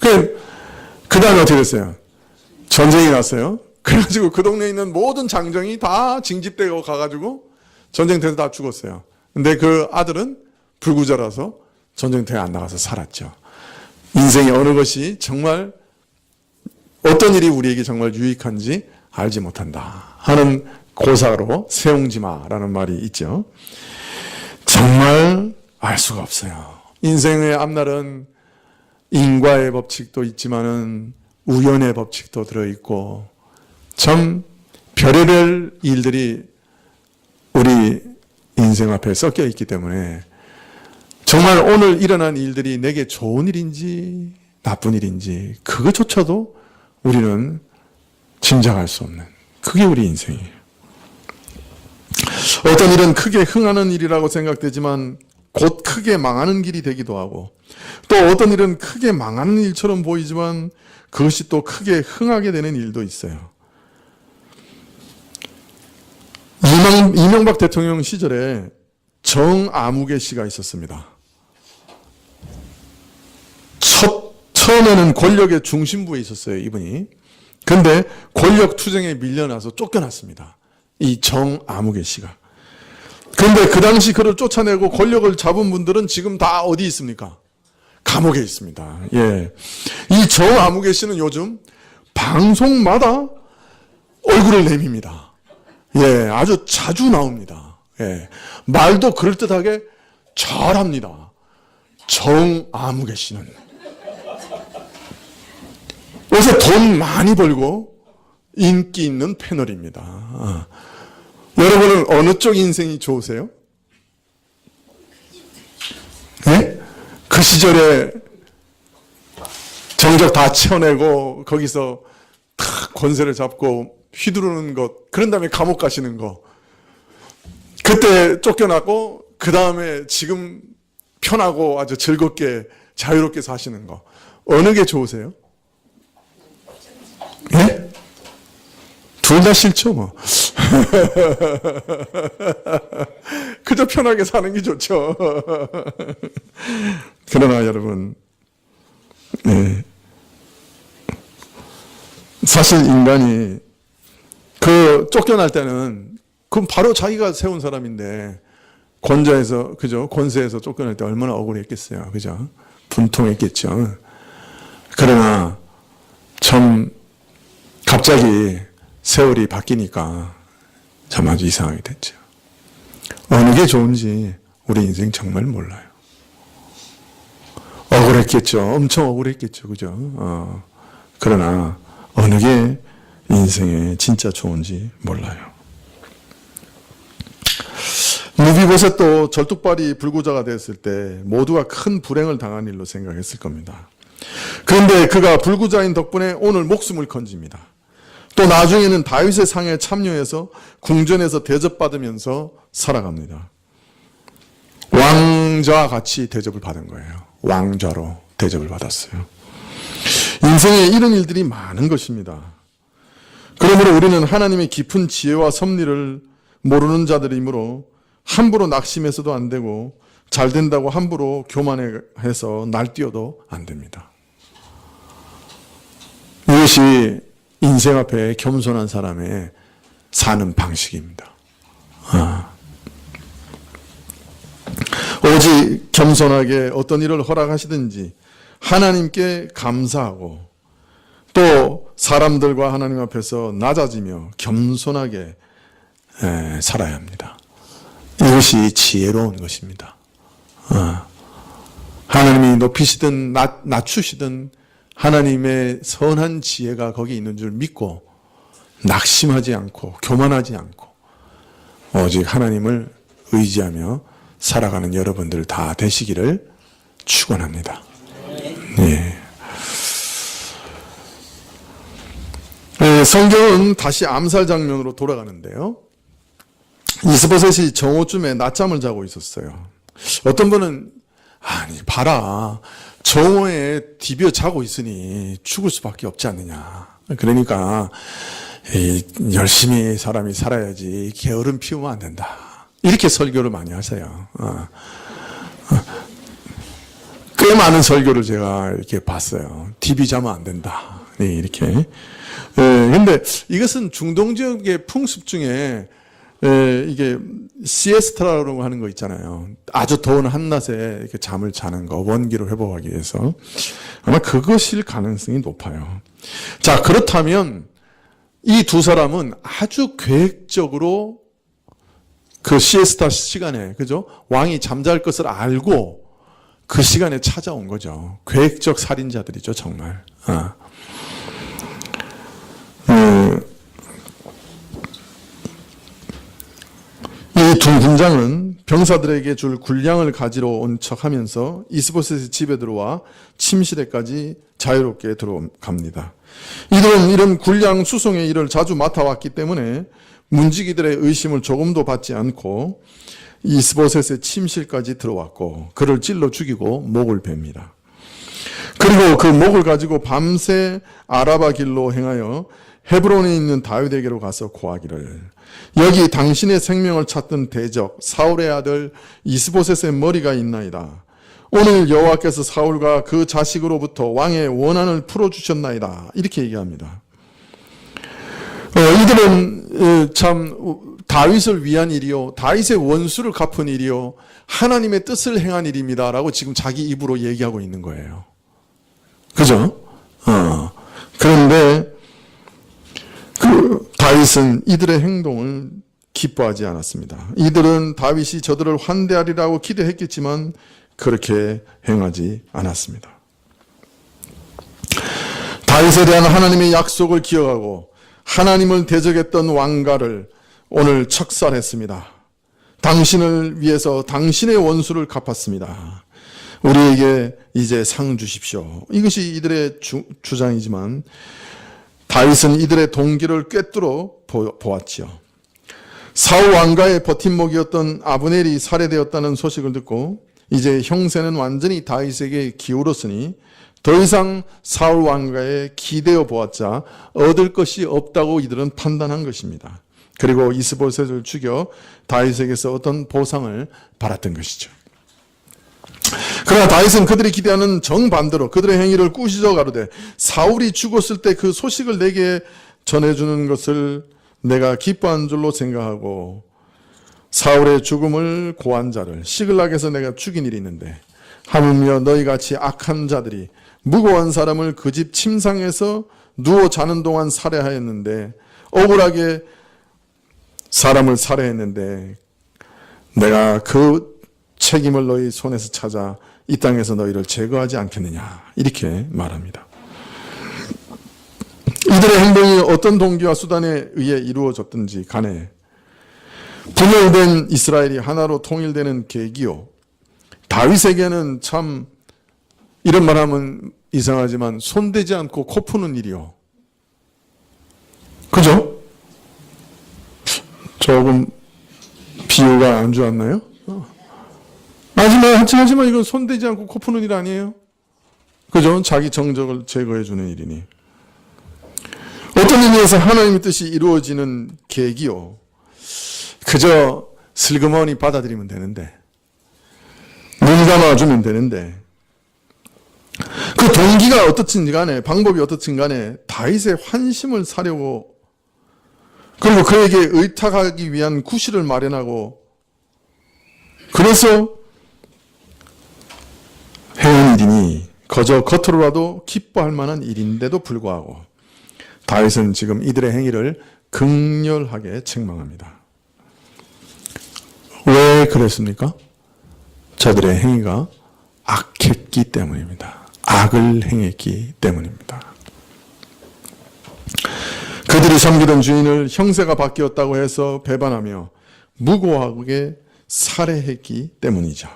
S2: 그 다음에 어떻게 됐어요? 전쟁이 났어요. 그래가지고 그 동네에 있는 모든 장정이 다 징집되고 가가지고 전쟁터에서 다 죽었어요. 근데 그 아들은 불구자라서 전쟁터에 안 나가서 살았죠. 인생의 어느 것이 정말 어떤 일이 우리에게 정말 유익한지 알지 못한다 하는 고사로 세옹지마라는 말이 있죠. 정말 알 수가 없어요. 인생의 앞날은 인과의 법칙도 있지만은 우연의 법칙도 들어있고 참 별의별 일들이 우리 인생 앞에 섞여 있기 때문에 정말 오늘 일어난 일들이 내게 좋은 일인지 나쁜 일인지 그것조차도 우리는 짐작할 수 없는, 그게 우리 인생이에요. 어떤 일은 크게 흥하는 일이라고 생각되지만 곧 크게 망하는 길이 되기도 하고, 또 어떤 일은 크게 망하는 일처럼 보이지만 그것이 또 크게 흥하게 되는 일도 있어요. 이명박 대통령 시절에 정아무개 씨가 있었습니다. 처음에는 권력의 중심부에 있었어요, 이분이. 근데 권력 투쟁에 밀려나서 쫓겨났습니다. 이 정아무개 씨가. 근데 그 당시 그를 쫓아내고 권력을 잡은 분들은 지금 다 어디 있습니까? 감옥에 있습니다. 예. 이 정아무개 씨는 요즘 방송마다 얼굴을 내밉니다. 예, 아주 자주 나옵니다. 예. 말도 그럴듯하게 잘합니다. 정아무개 씨는. 요새 돈 많이 벌고 인기 있는 패널입니다. 여러분은 어느 쪽 인생이 좋으세요? 네? 그 시절에 정적 다 채워내고 거기서 탁 권세를 잡고 휘두르는 것, 그런 다음에 감옥 가시는 거, 그때 쫓겨나고 그 다음에 지금 편하고 아주 즐겁게 자유롭게 사시는 거, 어느 게 좋으세요? 예? 둘 다 싫죠 뭐. 그저 편하게 사는 게 좋죠. 그러나 여러분, 네. 사실 인간이 그 쫓겨날 때는 그럼 바로 자기가 세운 사람인데 권좌에서, 그죠? 권세에서 쫓겨날 때 얼마나 억울했겠어요. 그죠? 분통했겠죠. 그러나 참 갑자기 세월이 바뀌니까 참 아주 이상하게 됐죠. 어느 게 좋은지 우리 인생 정말 몰라요. 억울했겠죠. 엄청 억울했겠죠. 그죠? 그러나 어느 게 인생에 진짜 좋은지 몰라요. 무비보셋도 절뚝발이 불구자가 되었을 때 모두가 큰 불행을 당한 일로 생각했을 겁니다. 그런데 그가 불구자인 덕분에 오늘 목숨을 건집니다. 또 나중에는 다윗의 상에 참여해서 궁전에서 대접받으면서 살아갑니다. 왕자와 같이 대접을 받은 거예요. 왕자로 대접을 받았어요. 인생에 이런 일들이 많은 것입니다. 그러므로 우리는 하나님의 깊은 지혜와 섭리를 모르는 자들이므로 함부로 낙심해서도 안 되고 잘 된다고 함부로 교만해서 날뛰어도 안 됩니다. 이것이 인생 앞에 겸손한 사람의 사는 방식입니다. 오직 겸손하게 어떤 일을 허락하시든지 하나님께 감사하고 또 사람들과 하나님 앞에서 낮아지며 겸손하게 살아야 합니다. 이것이 지혜로운 것입니다. 하나님이 높이시든 낮추시든 하나님의 선한 지혜가 거기 있는 줄 믿고 낙심하지 않고 교만하지 않고 오직 하나님을 의지하며 살아가는 여러분들 다 되시기를 축원합니다. 네. 성경은 다시 암살 장면으로 돌아가는데요. 이스보셋이 정오쯤에 낮잠을 자고 있었어요. 어떤 분은 아니 봐라, 정오에 디벼 자고 있으니 죽을 수밖에 없지 않느냐. 그러니까 열심히 사람이 살아야지 게으름 피우면 안 된다. 이렇게 설교를 많이 하세요. 꽤 많은 설교를 제가 이렇게 봤어요. 디비 자면 안 된다. 네, 이렇게. 근데 이것은 중동 지역의 풍습 중에 이게 시에스타라고 하는 거 있잖아요. 아주 더운 한낮에 이렇게 잠을 자는 거, 원기를 회복하기 위해서. 아마 그것일 가능성이 높아요. 자, 그렇다면 이 두 사람은 아주 계획적으로 그 시에스타 시간에, 그죠? 왕이 잠잘 것을 알고 그 시간에 찾아온 거죠. 계획적 살인자들이죠, 정말. 이 두 군장은 병사들에게 줄 군량을 가지러 온 척하면서 이스보셋의 집에 들어와 침실에까지 자유롭게 들어갑니다. 이들은 이런 군량 수송의 일을 자주 맡아왔기 때문에 문지기들의 의심을 조금도 받지 않고 이스보셋의 침실까지 들어왔고 그를 찔러 죽이고 목을 베입니다. 그리고 그 목을 가지고 밤새 아라바 길로 행하여 헤브론에 있는 다윗에게로 가서 고하기를 여기 당신의 생명을 찾던 대적 사울의 아들 이스보셋의 머리가 있나이다. 오늘 여호와께서 사울과 그 자식으로부터 왕의 원한을 풀어주셨나이다. 이렇게 얘기합니다. 이들은 참 다윗을 위한 일이요, 다윗의 원수를 갚은 일이요, 하나님의 뜻을 행한 일입니다 라고 지금 자기 입으로 얘기하고 있는 거예요. 그죠? 그런데 그 다윗은 이들의 행동을 기뻐하지 않았습니다. 이들은 다윗이 저들을 환대하리라고 기대했겠지만 그렇게 행하지 않았습니다. 다윗에 대한 하나님의 약속을 기억하고 하나님을 대적했던 왕가를 오늘 척살했습니다. 당신을 위해서 당신의 원수를 갚았습니다. 우리에게 이제 상 주십시오. 이것이 이들의 주장이지만 다윗은 이들의 동기를 꿰뚫어 보았지요. 사울 왕가의 버팀목이었던 아브넬이 살해되었다는 소식을 듣고 이제 형세는 완전히 다윗에게 기울었으니 더 이상 사울 왕가에 기대어 보았자 얻을 것이 없다고 이들은 판단한 것입니다. 그리고 이스보셋을 죽여 다윗에게서 어떤 보상을 받았던 것이죠. 그러나 다윗은 그들이 기대하는 정반대로 그들의 행위를 꾸짖어 가로되 사울이 죽었을 때 그 소식을 내게 전해주는 것을 내가 기뻐한 줄로 생각하고 사울의 죽음을 고한 자를 시글락에서 내가 죽인 일이 있는데 하물며 너희같이 악한 자들이 무고한 사람을 그 집 침상에서 누워 자는 동안 살해하였는데 억울하게 사람을 살해했는데 내가 그 책임을 너희 손에서 찾아 이 땅에서 너희를 제거하지 않겠느냐 이렇게 말합니다. 이들의 행동이 어떤 동기와 수단에 의해 이루어졌든지 간에 분열된 이스라엘이 하나로 통일되는 계기요 다윗에게는 참 이런 말하면 이상하지만 손대지 않고 코 푸는 일이요. 그죠? 조금 비유가 안 좋았나요? 하지만 이건 손대지 않고 코 푸는 일 아니에요? 그죠? 자기 정적을 제거해 주는 일이니. 어떤 의미에서 하나님의 뜻이 이루어지는 계기요. 그저 슬그머니 받아들이면 되는데, 눈 감아주면 되는데, 그 동기가 어떻든지 간에, 방법이 어떻든지 간에 다윗의 환심을 사려고, 그리고 그에게 의탁하기 위한 구실을 마련하고, 그래서 해온 일이니 거저 겉으로라도 기뻐할 만한 일인데도 불구하고 다윗은 지금 이들의 행위를 극렬하게 책망합니다. 왜 그랬습니까? 저들의 행위가 악했기 때문입니다. 악을 행했기 때문입니다. 그들이 섬기던 주인을 형세가 바뀌었다고 해서 배반하며 무고하게 살해했기 때문이죠.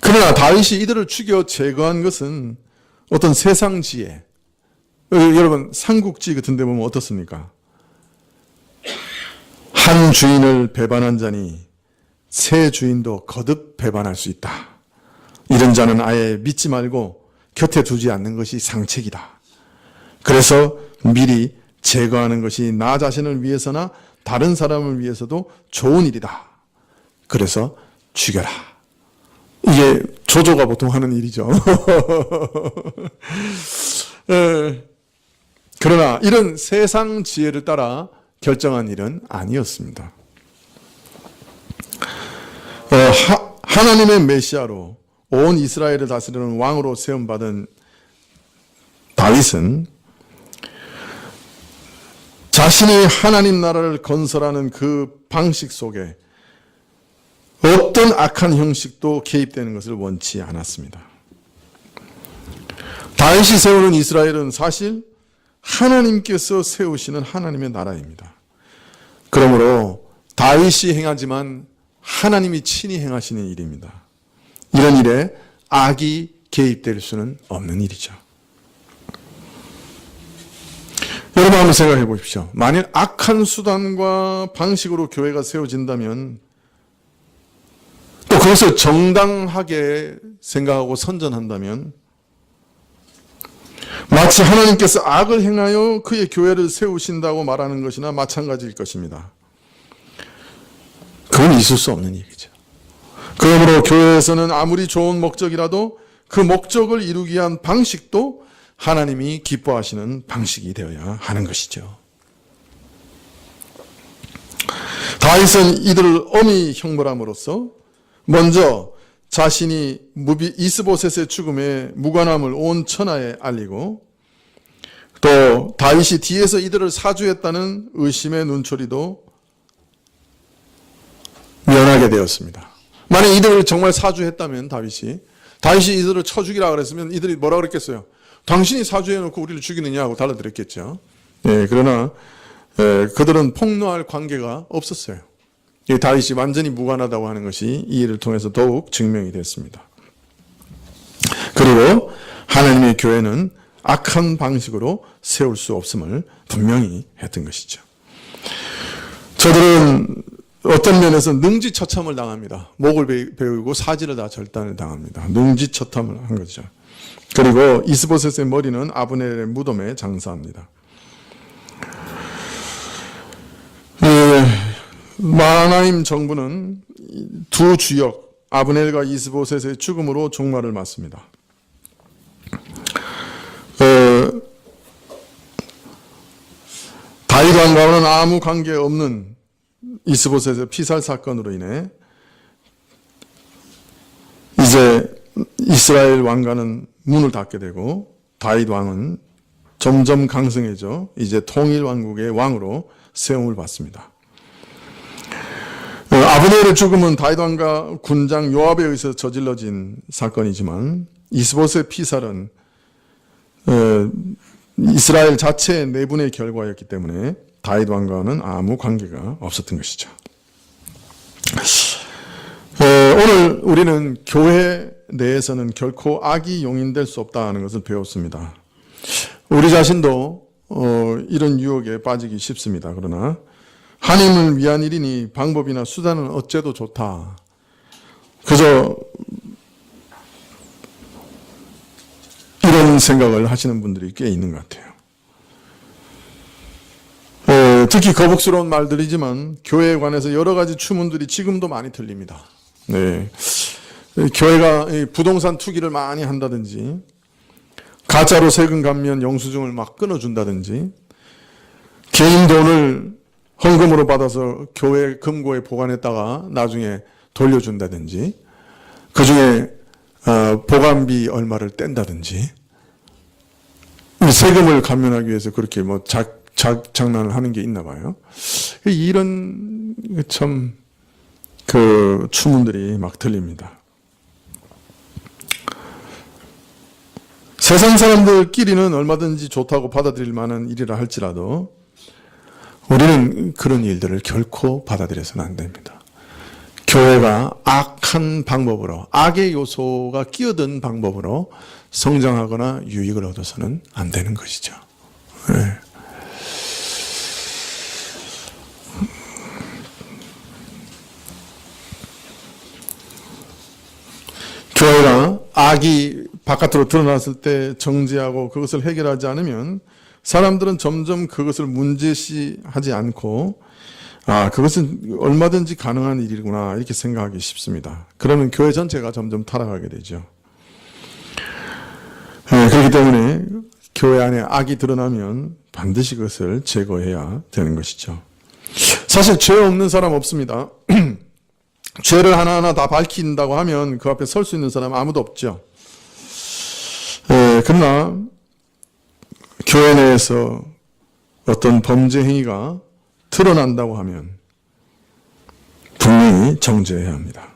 S2: 그러나 다윗이 이들을 죽여 제거한 것은 어떤 세상 지혜, 여러분 삼국지 같은 데 보면 어떻습니까? 한 주인을 배반한 자니 새 주인도 거듭 배반할 수 있다. 이런 자는 아예 믿지 말고 곁에 두지 않는 것이 상책이다. 그래서 미리 제거하는 것이 나 자신을 위해서나 다른 사람을 위해서도 좋은 일이다. 그래서 죽여라. 이게 조조가 보통 하는 일이죠. 그러나 이런 세상 지혜를 따라 결정한 일은 아니었습니다. 하나님의 메시아로 온 이스라엘을 다스리는 왕으로 세움받은 다윗은 자신이 하나님 나라를 건설하는 그 방식 속에 어떤 악한 형식도 개입되는 것을 원치 않았습니다. 다윗이 세우는 이스라엘은 사실 하나님께서 세우시는 하나님의 나라입니다. 그러므로 다윗이 행하지만 하나님이 친히 행하시는 일입니다. 이런 일에 악이 개입될 수는 없는 일이죠. 여러분 한번 생각해 보십시오. 만일 악한 수단과 방식으로 교회가 세워진다면 또 그것을 정당하게 생각하고 선전한다면 마치 하나님께서 악을 행하여 그의 교회를 세우신다고 말하는 것이나 마찬가지일 것입니다. 그건 있을 수 없는 일이죠. 그러므로 교회에서는 아무리 좋은 목적이라도 그 목적을 이루기 위한 방식도 하나님이 기뻐하시는 방식이 되어야 하는 것이죠. 다윗은 이들을 엄히 형벌함으로써 먼저 자신이 이스보셋의 죽음에 무관함을 온 천하에 알리고 또 다윗이 뒤에서 이들을 사주했다는 의심의 눈초리도 면하게 되었습니다. 만약 이들을 정말 사주했다면 다윗이 이들을 쳐 죽이라 그랬으면 이들이 뭐라 그랬겠어요? 당신이 사주해놓고 우리를 죽이느냐 하고 달라들었겠죠. 예, 그러나 그들은 폭로할 관계가 없었어요. 이 다윗이 완전히 무관하다고 하는 것이 이 일을 통해서 더욱 증명이 됐습니다. 그리고 하나님의 교회는 악한 방식으로 세울 수 없음을 분명히 했던 것이죠. 저들은 어떤 면에서 능지처참을 당합니다. 목을 베우고 사지를 다 절단을 당합니다. 능지처참을 한 거죠. 그리고 이스보셋의 머리는 아브넬의 무덤에 장사합니다. 마하나임 정부는 두 주역 아브넬과 이스보셋의 죽음으로 종말을 맞습니다. 다윗 왕과는 아무 관계 없는 이스보셋의 피살 사건으로 인해 이제 이스라엘 왕가는 문을 닫게 되고 다윗 왕은 점점 강성해져 이제 통일 왕국의 왕으로 세움을 받습니다. 아브넬의 죽음은 다윗 왕과 군장 요압에 의해서 저질러진 사건이지만 이스보셋의 피살은 이스라엘 자체의 내분의 결과였기 때문에 다윗 왕과는 아무 관계가 없었던 것이죠. 오늘 우리는 교회 내에서는 결코 악이 용인될 수 없다는 것을 배웠습니다. 우리 자신도 이런 유혹에 빠지기 쉽습니다. 그러나 하나님을 위한 일이니 방법이나 수단은 어째도 좋다. 그저 이런 생각을 하시는 분들이 꽤 있는 것 같아요. 특히 거북스러운 말들이지만 교회에 관해서 여러 가지 추문들이 지금도 많이 들립니다. 네. 교회가 부동산 투기를 많이 한다든지 가짜로 세금 감면 영수증을 막 끊어준다든지 개인 돈을 헌금으로 받아서 교회 금고에 보관했다가 나중에 돌려준다든지 그중에 보관비 얼마를 뗀다든지 세금을 감면하기 위해서 그렇게 뭐 장난을 하는 게 있나 봐요. 이런 참 그 추문들이 막 들립니다. 세상 사람들끼리는 얼마든지 좋다고 받아들일 만한 일이라 할지라도 우리는 그런 일들을 결코 받아들여서는 안 됩니다. 교회가 악한 방법으로, 악의 요소가 끼어든 방법으로 성장하거나 유익을 얻어서는 안 되는 것이죠. 네. 교회가 악이 바깥으로 드러났을 때 정지하고 그것을 해결하지 않으면 사람들은 점점 그것을 문제시하지 않고 그것은 얼마든지 가능한 일이구나 이렇게 생각하기 쉽습니다. 그러면 교회 전체가 점점 타락하게 되죠. 그렇기 때문에 교회 안에 악이 드러나면 반드시 그것을 제거해야 되는 것이죠. 사실 죄 없는 사람 없습니다. 죄를 하나하나 다 밝힌다고 하면 그 앞에 설 수 있는 사람 아무도 없죠. 그러나 교회 내에서 어떤 범죄 행위가 드러난다고 하면 분명히 정죄해야 합니다.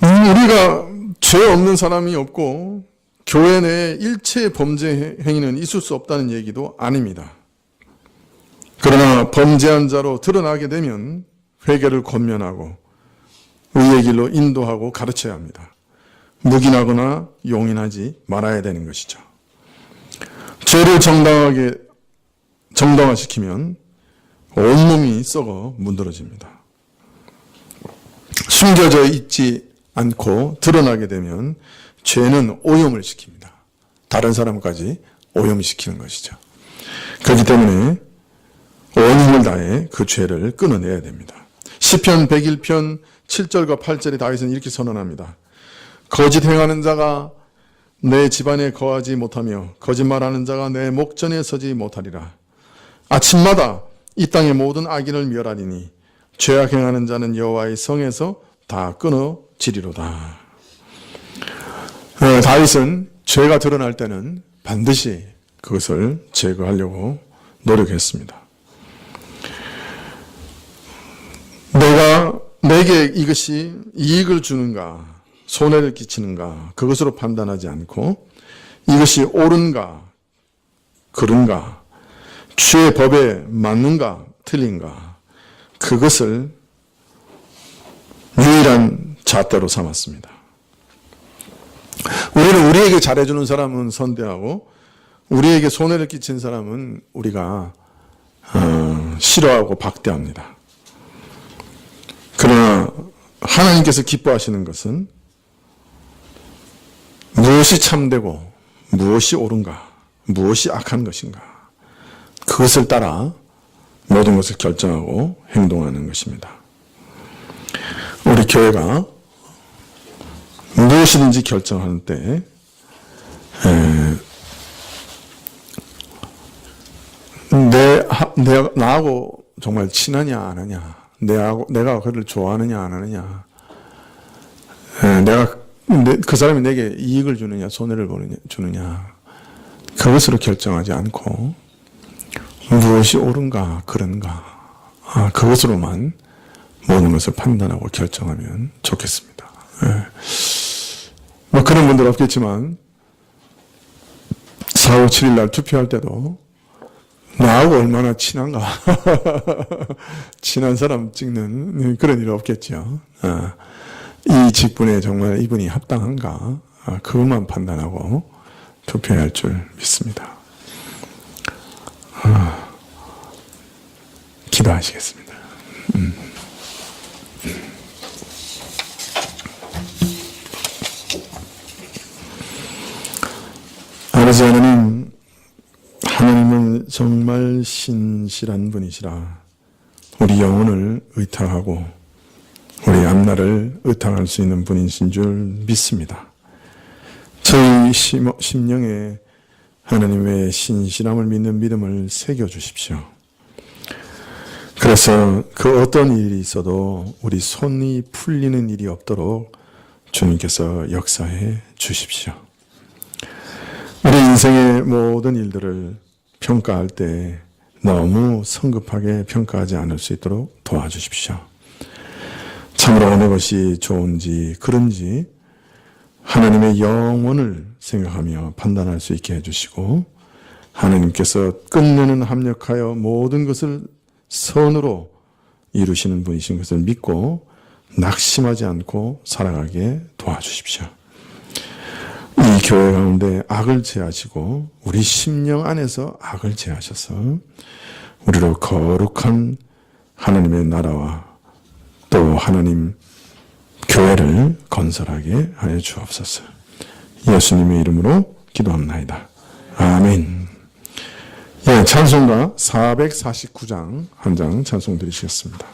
S2: 우리가 죄 없는 사람이 없고 교회 내에 일체 범죄 행위는 있을 수 없다는 얘기도 아닙니다. 그러나 범죄한 자로 드러나게 되면 회개를 권면하고 의의 길로 인도하고 가르쳐야 합니다. 묵인하거나 용인하지 말아야 되는 것이죠. 죄를 정당화시키면 온몸이 썩어 문드러집니다. 숨겨져 있지 않고 드러나게 되면 죄는 오염을 시킵니다. 다른 사람까지 오염시키는 것이죠. 그렇기 때문에 온 힘을 다해 그 죄를 끊어내야 됩니다. 시편 101편 7절과 8절에 다윗은 이렇게 선언합니다. 거짓 행하는 자가 내 집안에 거하지 못하며 거짓말하는 자가 내 목전에 서지 못하리라. 아침마다 이 땅의 모든 악인을 멸하리니 죄악 행하는 자는 여호와의 성에서 다 끊어지리로다. 다윗은 죄가 드러날 때는 반드시 그것을 제거하려고 노력했습니다. 내게 이것이 이익을 주는가, 손해를 끼치는가, 그것으로 판단하지 않고 이것이 옳은가, 그른가, 주의 법에 맞는가, 틀린가, 그것을 유일한 잣대로 삼았습니다. 우리는 우리에게 잘해주는 사람은 선대하고 우리에게 손해를 끼친 사람은 우리가 싫어하고 박대합니다. 그러나 하나님께서 기뻐하시는 것은 무엇이 참되고 무엇이 옳은가, 무엇이 악한 것인가, 그것을 따라 모든 것을 결정하고 행동하는 것입니다. 우리 교회가 무엇이든지 결정하는 때 나하고 정말 친하냐 안 하냐, 내가 그를 좋아하느냐 안 하느냐, 그 사람이 내게 이익을 주느냐 손해를 주느냐, 그것으로 결정하지 않고 무엇이 옳은가 그른가, 그것으로만 모든 것을 판단하고 결정하면 좋겠습니다. 뭐 그런 분들 없겠지만 4월 7일 날 투표할 때도 나하고 얼마나 친한가 친한 사람 찍는 그런 일 없겠죠. 이 직분에 정말 이분이 합당한가, 그것만 판단하고 투표해야 할 줄 믿습니다. 기도하시겠습니다. 아버지 하나님, 하나님은 정말 신실한 분이시라 우리 영혼을 의탁하고 우리 앞날을 의탁할 수 있는 분이신 줄 믿습니다. 저희 심령에 하나님의 신실함을 믿는 믿음을 새겨주십시오. 그래서 그 어떤 일이 있어도 우리 손이 풀리는 일이 없도록 주님께서 역사해 주십시오. 우리 인생의 모든 일들을 평가할 때 너무 성급하게 평가하지 않을 수 있도록 도와주십시오. 참으로 어느 것이 좋은지 그른지 하나님의 영원을 생각하며 판단할 수 있게 해주시고, 하나님께서 끝내는 합력하여 모든 것을 선으로 이루시는 분이신 것을 믿고 낙심하지 않고 살아가게 도와주십시오. 이 교회 가운데 악을 제하시고 우리 심령 안에서 악을 제하셔서 우리로 거룩한 하나님의 나라와 또 하나님 교회를 건설하게 하여 주옵소서. 예수님의 이름으로 기도합나이다. 아멘. 예, 찬송가 449장 한 장 찬송 드리시겠습니다.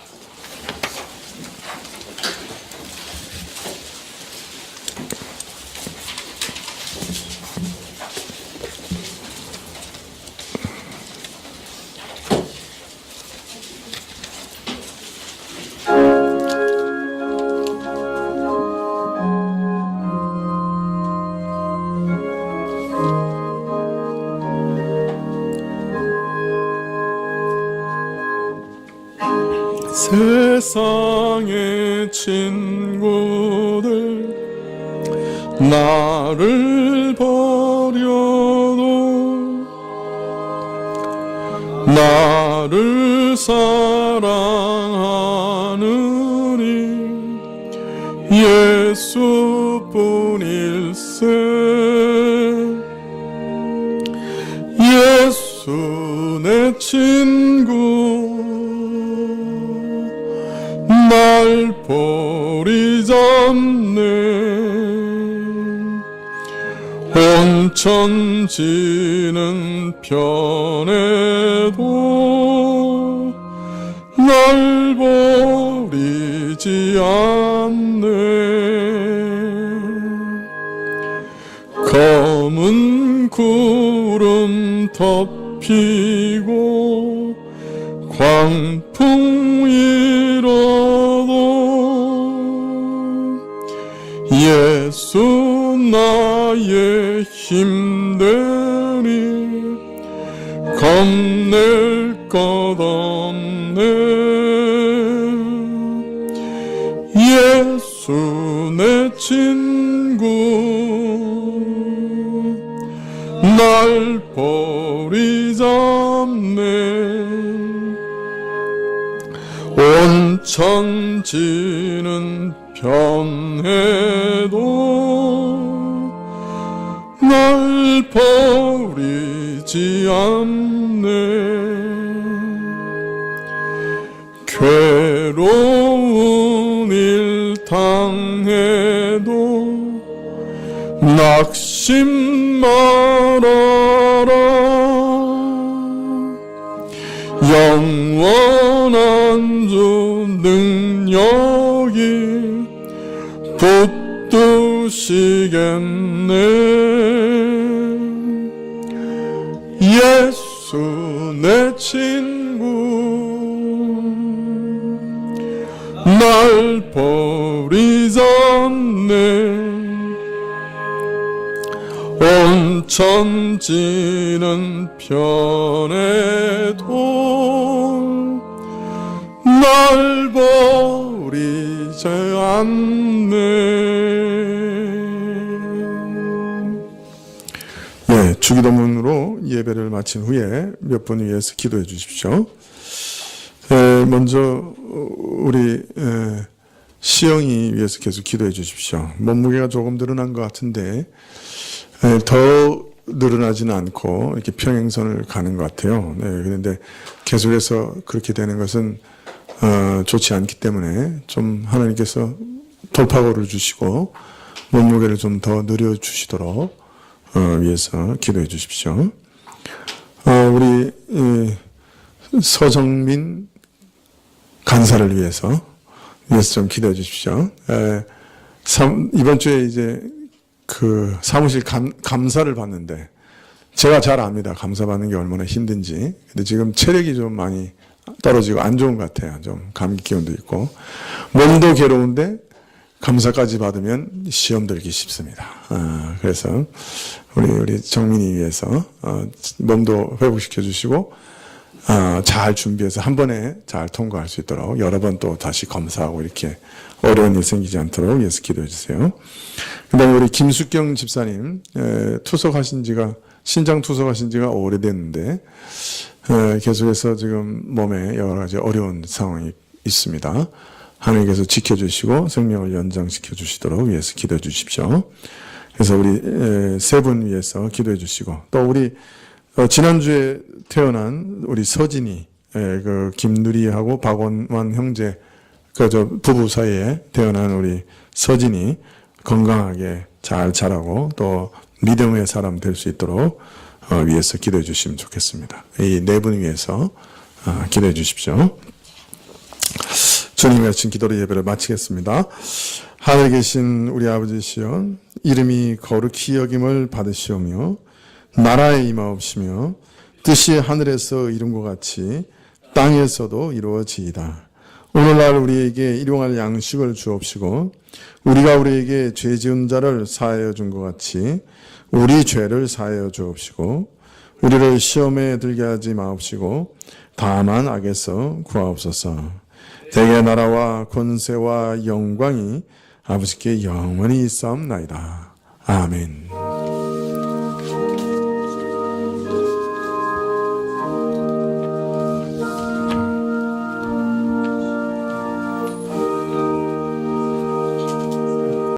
S3: 세상의 친구들 나를 버려도 나를 사랑하느니 예수뿐일세. 예수 내 친구 날 버리지 않네. 온 천지는 변해도 날 버리지 않네. 검은 구름 덮이고 광풍 일어도 예수 나의 힘드니 겁낼 것 없네. 예수 내 친구 날 버리잡네. 온 천지는 변해도 날 버리지 않네. 괴로운 일 당해도 낙심 말아라. 영원한 주 능력이 붙드시겠네. 예수 내 친구 날 버리잖네. 온 천지는 변해도 날 버리지 않네.
S2: 예, 주기도문으로 예배를 마친 후에 몇 분 위해서 기도해 주십시오. 먼저 우리 시영이 위해서 계속 기도해 주십시오. 몸무게가 조금 늘어난 것 같은데 더 늘어나지는 않고 이렇게 평행선을 가는 것 같아요. 네, 그런데 계속해서 그렇게 되는 것은 좋지 않기 때문에 좀 하나님께서 돌파구를 주시고 몸무게를 좀 더 늘려 주시도록 위해서 기도해 주십시오. 우리 서정민 간사를 위해서 좀 기도해 주십시오. 이번 주에 이제 그 사무실 감사를 받는데 제가 잘 압니다. 감사 받는 게 얼마나 힘든지. 근데 지금 체력이 좀 많이 떨어지고 안 좋은 것 같아요. 좀 감기 기운도 있고 몸도 괴로운데 감사까지 받으면 시험 들기 쉽습니다. 그래서 우리 정민이 위해서 몸도 회복시켜 주시고 잘 준비해서 한 번에 잘 통과할 수 있도록 여러 번 또 다시 검사하고 이렇게 어려운 일 생기지 않도록 위해서 기도해 주세요. 그다음에 우리 김숙경 집사님 신장 투석하신 지가 오래됐는데 계속해서 지금 몸에 여러 가지 어려운 상황이 있습니다. 하나님께서 지켜주시고 생명을 연장시켜 주시도록 위해서 기도해 주십시오. 그래서 우리 세 분 위해서 기도해 주시고 또 우리 지난주에 태어난 우리 서진이 그 김누리하고 박원완 형제 부부 사이에 태어난 우리 서진이 건강하게 잘 자라고 또 믿음의 사람 될 수 있도록 위해서 기도해 주시면 좋겠습니다. 이 네 분 위해서 기도해 주십시오. 주님의 아침 기도로 예배를 마치겠습니다. 하늘에 계신 우리 아버지시여, 이름이 거룩히 여김을 받으시오며 나라에 임하옵시며 뜻이 하늘에서 이룬 것 같이 땅에서도 이루어지이다. 오늘날 우리에게 일용할 양식을 주옵시고 우리가 우리에게 죄 지은 자를 사하여 준 것 같이 우리 죄를 사하여 주옵시고 우리를 시험에 들게 하지 마옵시고 다만 악에서 구하옵소서. 대개 나라와 권세와 영광이 아버지께 영원히 있사옵나이다. 아멘.